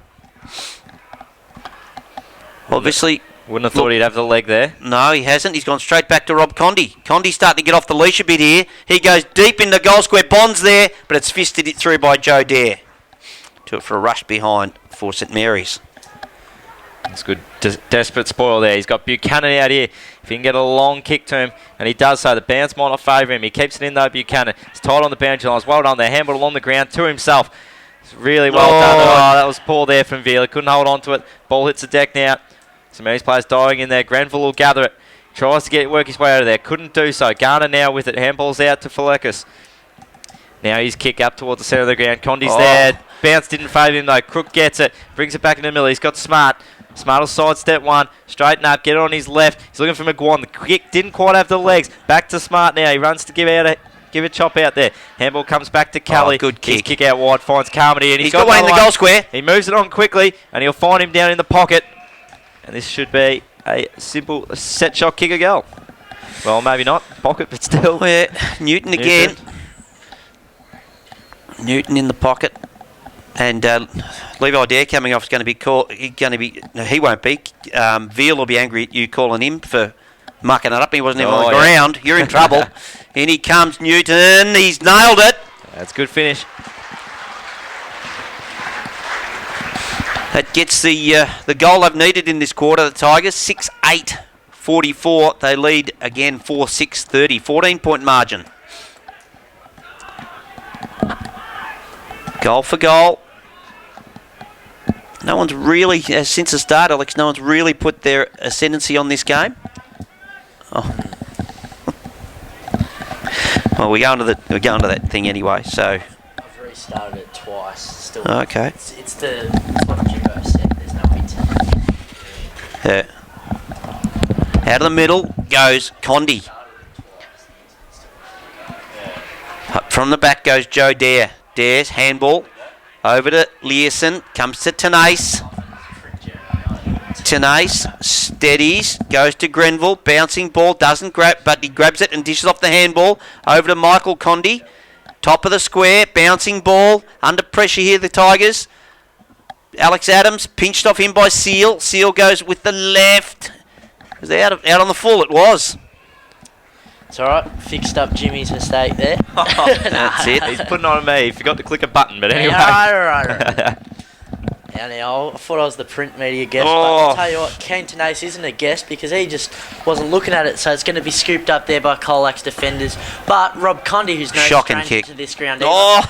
Obviously... Wouldn't have thought he'd have the leg there. No, he hasn't. He's gone straight back to Rob Condi. Condi's starting to get off the leash a bit here. He goes deep in the goal square. Bond's there, but it's fisted it through by Joe Dare. To it for a rush behind for St Mary's. It's good. Desperate spoil there. He's got Buchanan out here. If he can get a long kick to him, and he does so, the bounce might not favour him. He keeps it in though, Buchanan. He's tight on the boundary lines. Well done there. Handball along the ground to himself. It's really well done. Oh, that was poor there from Vila. Couldn't hold on to it. Ball hits the deck now. St Mary's players dying in there. Granville will gather it. Tries to work his way out of there. Couldn't do so. Garner now with it. Handball's out to Falekis. Now his kick up towards the centre of the ground. Condi's there. Bounce didn't favour him though. Crook gets it. Brings it back in the middle. He's got Smart. Smart will sidestep one. Straighten up. Get it on his left. He's looking for McGuire. The kick didn't quite have the legs. Back to Smart now. He runs to give a chop out there. Handball comes back to Kelly. Good kick. His kick out wide. Finds Carmody. And he's got one in the goal square. He moves it on quickly. And he'll find him down in the pocket. And this should be a simple set shot kick a goal. Well, maybe not. Pocket, but still. Yeah, Newton again. Newton in the pocket. And Levi Dare coming off is going to be called. He won't be. Veal will be angry at you calling him for mucking it up. He wasn't even on the ground. You're in trouble. In he comes, Newton. He's nailed it. That's a good finish. That gets the goal they've needed in this quarter. The Tigers 6-8-44. They lead again 4-6-30. 14-point margin. Goal for goal. No one's really, since the start, Alex, no one's really put their ascendancy on this game. Oh. Well, we're going to that thing anyway. So. I've restarted it twice. Still. Okay. It's what Jimbo said. There's no intent. Yeah. Out of the middle goes Condi. Up from the back goes Joe Dare. Dare's handball over to Learson. Comes to Tenace. It's an ace, steadies, goes to Grenville, bouncing ball, doesn't grab, but he grabs it and dishes off the handball over to Michael Condi. Top of the square, bouncing ball, under pressure here, the Tigers. Alex Adams, pinched off him by Seal. Seal goes with the left. Was they out on the full? It was. It's alright, fixed up Jimmy's mistake there. That's it. He's putting on me. He forgot to click a button, but anyway. Right. Yeah, now, I thought I was the print media guest, but I'll tell you what, Kane Tenace isn't a guest because he just wasn't looking at it, so it's going to be scooped up there by Colac's defenders. But Rob Condi, who's no Shocking stranger kick to this ground,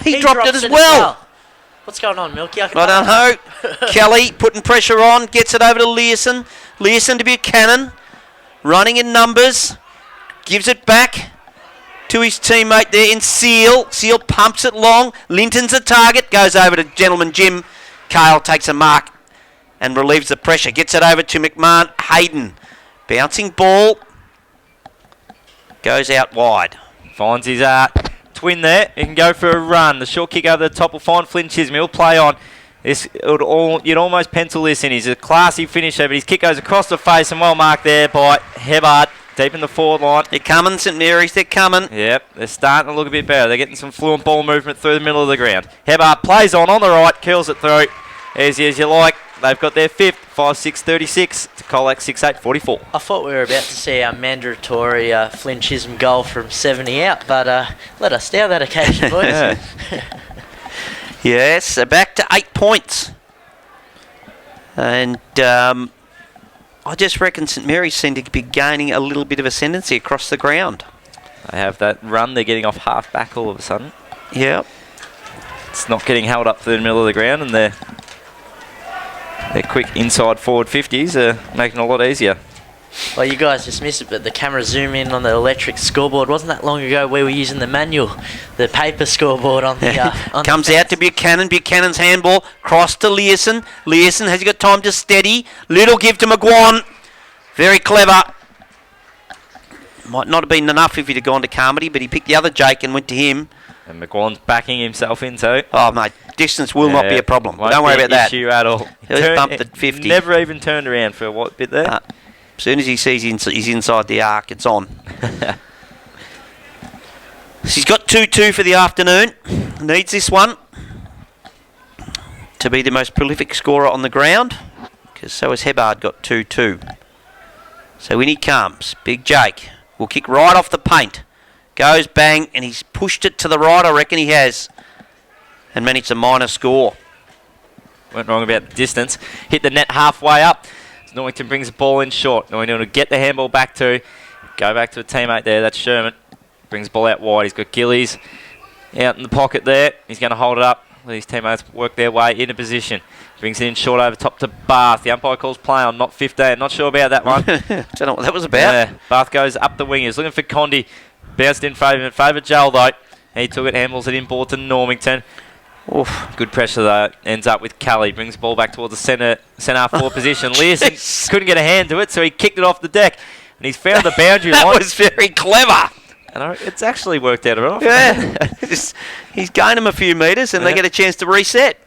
he dropped it as well. What's going on, Milky? I don't know. Kelly putting pressure on, gets it over to Learson. Learson to Buchanan, running in numbers, gives it back to his teammate there in Seal. Seal pumps it long. Linton's a target, goes over to gentleman Jim. Kale takes a mark and relieves the pressure. Gets it over to McMahon. Hayden. Bouncing ball. Goes out wide. Finds his twin there. He can go for a run. The short kick over the top will find Flynn Chisholm. He'll play on. You'd almost pencil this in. He's a classy finisher, but his kick goes across the face and well marked there by Hebard. Deep in the forward line. They're coming, St Mary's. They're coming. Yep, they're starting to look a bit better. They're getting some fluent ball movement through the middle of the ground. Hebard plays on the right, curls it through. Easy as you like. They've got their fifth, 5-6-36 to Colac 6-8-44. I thought we were about to see our mandatory Flynn Chisholm goal from 70 out, but let us down that occasion, boys. Yes, so back to 8 points. And I just reckon St Mary's seem to be gaining a little bit of ascendancy across the ground. They have that run. They're getting off half back all of a sudden. Yep. It's not getting held up through the middle of the ground, and their quick inside forward 50s are making it a lot easier. Well, you guys just missed it, but the camera zoom in on the electric scoreboard. Wasn't that long ago we were using the manual, the paper scoreboard on the... on Comes the out to Buchanan. Buchanan's handball. Cross to Learson. Learson, has he got time to steady? Little give to McGuan. Very clever. Might not have been enough if he'd have gone to Carmody, but he picked the other Jake and went to him. And McGuan's backing himself in too. Oh, mate, distance will not be a problem. Don't worry about that. Issue at all. He was bumped at 50. Never even turned around for a bit there. As soon as he sees he's inside the arc, it's on. He's got 2-2 for the afternoon. Needs this one to be the most prolific scorer on the ground, because so has Hebard got 2-2. So in he comes. Big Jake will kick right off the paint. Goes bang, and he's pushed it to the right, I reckon he has, and managed a minor score. Went wrong about the distance. Hit the net halfway up. Norrington brings the ball in short. Norrington will get the handball back to. Go back to a teammate there. That's Sherman. Brings the ball out wide. He's got Gillies out in the pocket there. He's going to hold it up. Let his teammates work their way into position. Brings it in short over top to Bath. The umpire calls play on, not 15. Not sure about that one. Don't know what that was about. Yeah, Bath goes up the wing. He's looking for Condi. Bounced in favour Joel though. He took it, handballs it in ball to Normington. Oof. Good pressure though. Ends up with Kelly. Brings the ball back towards the centre forward position. Learson couldn't get a hand to it, so he kicked it off the deck. And he's found the boundary line. That was very clever. And it's actually worked out all right. Yeah. He's gained them a few metres and they get a chance to reset.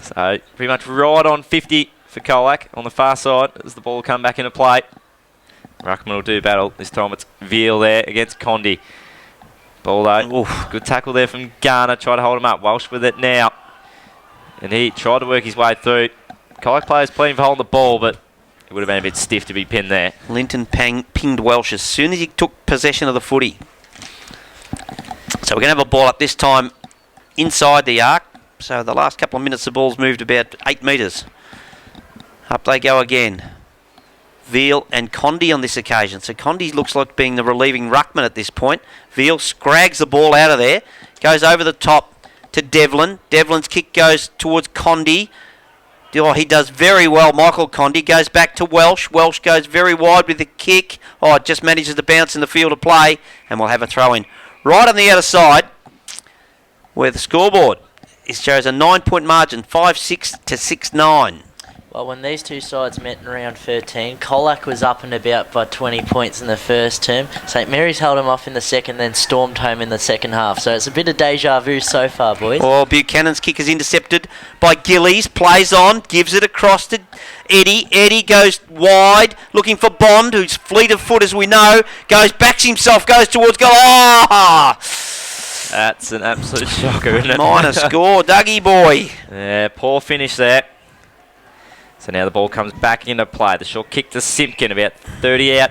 So pretty much right on 50 for Colac on the far side as the ball will come back into play. Ruckman will do battle. This time it's Veal there against Condi. Ball though. Oof. Good tackle there from Garner. Tried to hold him up. Walsh with it now. And he tried to work his way through. Colac players pleading for holding the ball, but it would have been a bit stiff to be pinned there. Linton pinged Welsh as soon as he took possession of the footy. So we're going to have a ball up this time inside the arc. So the last couple of minutes the ball's moved about 8 metres. Up they go again. Veal and Condi on this occasion. So Condi looks like being the relieving ruckman at this point. Veal scrags the ball out of there. Goes over the top to Devlin. Devlin's kick goes towards Condi. Oh, he does very well, Michael Condi. Goes back to Welsh. Welsh goes very wide with the kick. Oh, it just manages to bounce in the field of play. And we'll have a throw in. Right on the outer side, where the scoreboard shows a 9-point margin, 5-6 to 6-9. Well, when these two sides met in round 13, Colac was up and about by 20 points in the first term. St Mary's held him off in the second, then stormed home in the second half. So it's a bit of deja vu so far, boys. Oh, Buchanan's kick is intercepted by Gillies. Plays on, gives it across to Eddie. Eddie goes wide, looking for Bond, who's fleet of foot as we know. Backs himself, goes towards goal. Oh! That's an absolute shocker, isn't it? Minor score, Dougie boy. Yeah, poor finish there. So now the ball comes back into play. The short kick to Simpkin, about 30 out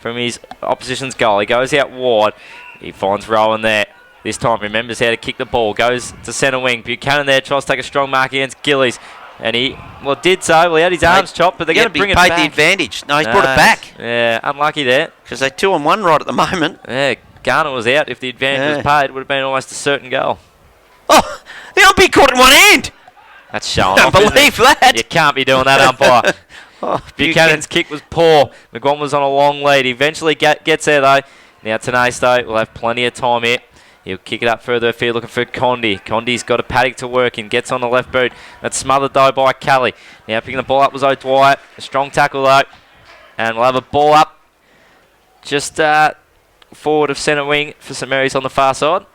from his opposition's goal. He goes out wide. He finds Rowan there. This time remembers how to kick the ball. Goes to centre wing. Buchanan there tries to take a strong mark against Gillies. And he, did so. Well, he had his arms chopped, but they're going to bring it back. He paid the advantage. No, he's brought it back. Yeah, unlucky there. Because they're 2-on-1 right at the moment. Yeah, Garner was out. If the advantage was paid, it would have been almost a certain goal. Oh, the umpire caught it in one hand. That's showing Don't off, believe that. You can't be doing that, umpire. Buchanan's kick was poor. McGuan was on a long lead. He eventually gets there, though. Now Tenasto will have plenty of time here. He'll kick it up further afield looking for Condi. Condi's got a paddock to work in. Gets on the left boot. That's smothered, though, by Kelly. Now picking the ball up was O'Dwyer. A strong tackle, though. And we'll have a ball up just forward of centre wing for St Mary's on the far side.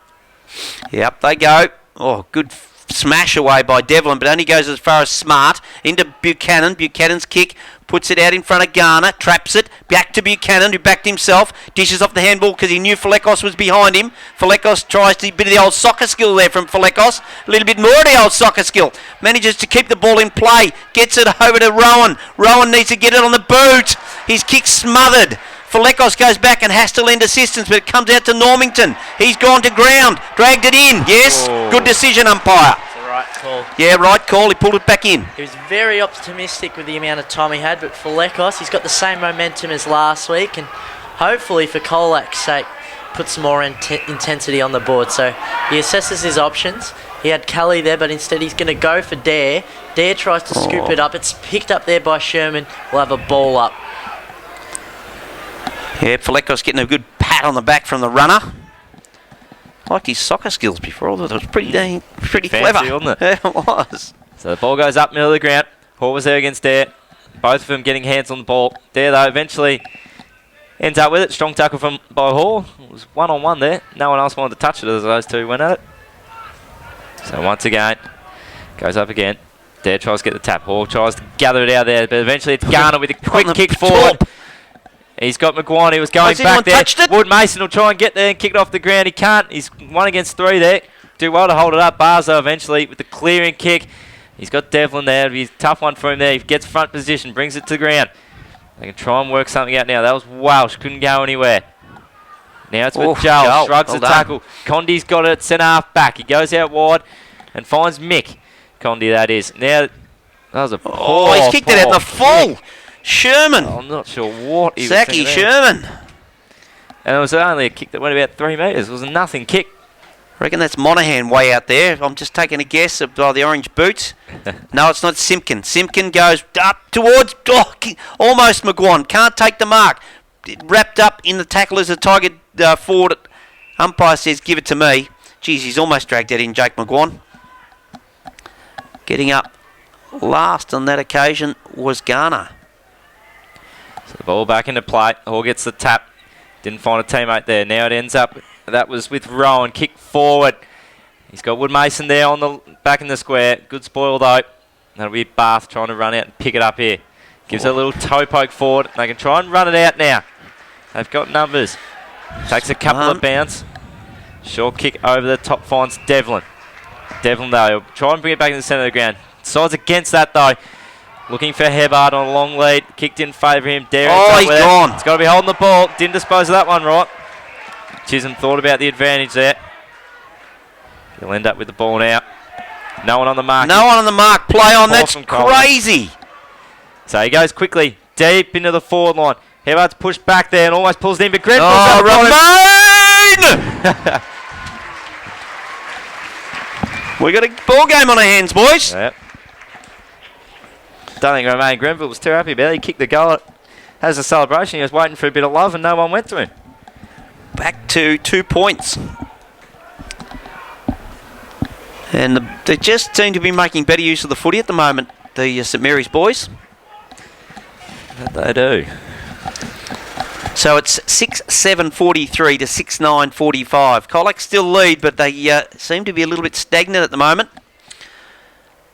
Yep, they go. Oh, good smash away by Devlin, but only goes as far as Smart. Into Buchanan. Buchanan's kick. Puts it out in front of Garner. Traps it. Back to Buchanan, who backed himself. Dishes off the handball because he knew Falekos was behind him. Falekos tries to bit of the old soccer skill there from Falekos. A little bit more of the old soccer skill. Manages to keep the ball in play. Gets it over to Rowan. Rowan needs to get it on the boot. His kick's smothered. Falekos goes back and has to lend assistance, but it comes out to Normington. He's gone to ground. Dragged it in. Yes. Oh. Good decision, umpire. It's the right call. Yeah, right call. He pulled it back in. He was very optimistic with the amount of time he had, but for Lekos, he's got the same momentum as last week, and hopefully for Colac's sake, put some more intensity on the board. So he assesses his options. He had Kelly there, but instead he's going to go for Dare. Dare tries to scoop it up. It's picked up there by Sherman. We'll have a ball up. Yeah, Falekos getting a good pat on the back from the runner. Liked his soccer skills before. I thought it was pretty Fancy, clever. wasn't it? Yeah, it was. So the ball goes up middle of the ground. Hall was there against Dare. Both of them getting hands on the ball. Dare, though, eventually ends up with it. Strong tackle by Hall. It was one-on-one there. No one else wanted to touch it as those two went at it. So once again, goes up again. Dare tries to get the tap. Hall tries to gather it out there, but eventually it's Garner with a quick kick forward. He's got McGuire. He was going back there. Wood Mason will try and get there and kick it off the ground. He can't. He's 1 against 3 there. Do well to hold it up. Barzo eventually with the clearing kick. He's got Devlin there. It'll be a tough one for him there. He gets front position, brings it to the ground. They can try and work something out now. That was Welsh. Couldn't go anywhere. Now it's with Joel. Shrugs the tackle. Condi's got it at centre half back. He goes out wide and finds Mick. Condi, that is. Now, that was a poor, he's kicked it out in the full. Sherman. I'm not sure what he was Zachy thinking there. Sherman. And it was only a kick that went about 3 metres. It was a nothing kick. I reckon that's Monaghan way out there. I'm just taking a guess by the orange boots. No, it's not Simpkin. Simpkin goes up towards almost McGuan. Can't take the mark. Wrapped up in the tackle as a Tiger forward. Umpire says, give it to me. Geez, he's almost dragged that in, Jake McGuan. Getting up last on that occasion was Garner. So the ball back into play. Hall gets the tap. Didn't find a teammate there. Now it ends up, that was with Rowan. Kick forward. He's got Wood Mason there on the back in the square. Good spoil though. That'll be Bath trying to run out and pick it up here. Gives it a little toe poke forward. They can try and run it out now. They've got numbers. Takes a couple of bounce. Short kick over the top, finds Devlin. Devlin though, he'll try and bring it back in the centre of the ground. Sides against that though. Looking for Hebard on a long lead. Kicked in favour of him. He's gone. He's got to be holding the ball. Didn't dispose of that one right. Chisholm thought about the advantage there. He'll end up with the ball now. No one on the mark. No one on the mark. Play on. That's crazy. So he goes quickly deep into the forward line. Hebard's pushed back there and almost pulls it in. But Grenfell's Romain! We got a ball game on our hands, boys. Yep. Don't think Romain Grenville was too happy about it. He kicked the goal. Has a celebration. He was waiting for a bit of love and no one went to him. Back to 2 points. And they just seem to be making better use of the footy at the moment. the St Mary's boys. They do. So it's 6-7-43 to 6-9-45. Colac still lead, but they seem to be a little bit stagnant at the moment.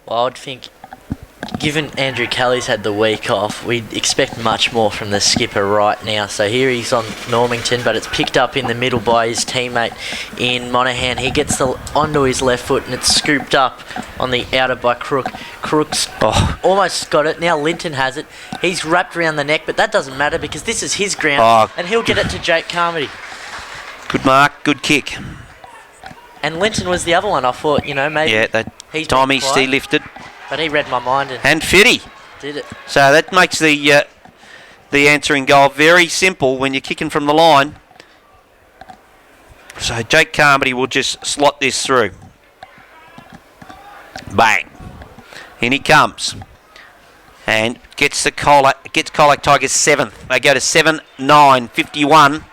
Well, I'd think, given Andrew Kelly's had the week off, we'd expect much more from the skipper right now. So here he's on Normington, but it's picked up in the middle by his teammate in Monaghan. He gets onto his left foot, and it's scooped up on the outer by Crook. Crook's almost got it. Now Linton has it. He's wrapped around the neck, but that doesn't matter because this is his ground, and he'll get it to Jake Carmody. Good mark, good kick. And Linton was the other one. I thought, maybe that time he lifted. But he read my mind and Fitty did it. So that makes the answering goal very simple when you're kicking from the line. So Jake Carmody will just slot this through. Bang. In he comes. And gets Colac Tigers 7th. They go to 7-9-51.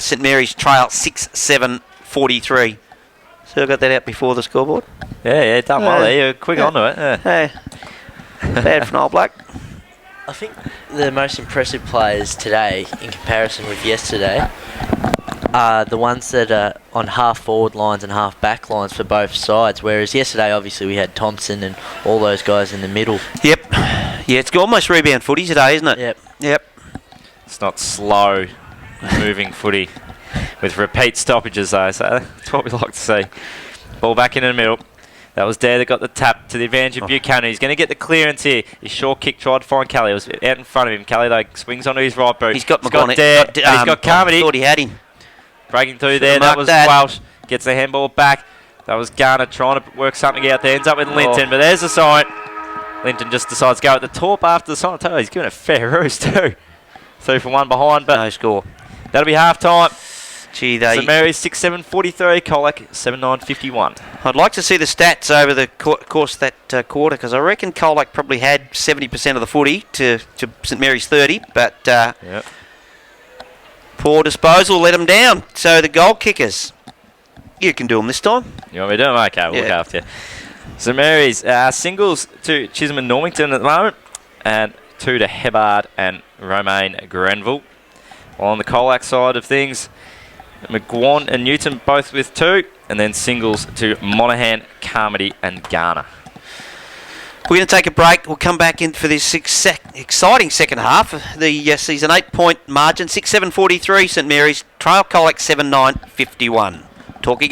St Mary's trail 6-7-43. So I got that out before the scoreboard. Yeah, done well there. You're quick onto it. Bad for an old bloke. I think the most impressive players today, in comparison with yesterday, are the ones that are on half forward lines and half back lines for both sides. Whereas yesterday, obviously, we had Thompson and all those guys in the middle. Yep. Yeah, it's almost rebound footy today, isn't it? Yep. It's not slow moving footy with repeat stoppages, though. So that's what we like to see. Ball back in the middle. That was Dare that got the tap to the advantage of Buchanan. He's going to get the clearance here. His short kick tried to find Kelly. It was out in front of him. Kelly, though, swings onto his right boot. He's got Dare. He's got Carmody. I thought he had him. Breaking through there. That was Welsh. Gets the handball back. That was Garner trying to work something out there. Ends up with Linton, but there's the sign. Linton just decides to go at the top after the sign. He's giving a fair roost too. 2 for 1 behind, but no score. That'll be half time. Gee, St Mary's 6-7-43, Colac 7-9-51. I'd like to see the stats over the course of that quarter, because I reckon Colac probably had 70% of the footy to St Mary's 30, but poor disposal let them down. So the goal kickers, you can do them this time. You want me to do them? Okay, we'll look after you. St Mary's singles to Chisholm and Normington at the moment, and 2 to Hebbard and Romaine Grenville. While on the Colac side of things, McGuan and Newton both with 2, and then singles to Monaghan, Carmody and Garner. We're going to take a break. We'll come back in for this exciting second half. The season 8-point margin, 6-7-43 St Mary's, trail Colac 7-9-51. Talk again.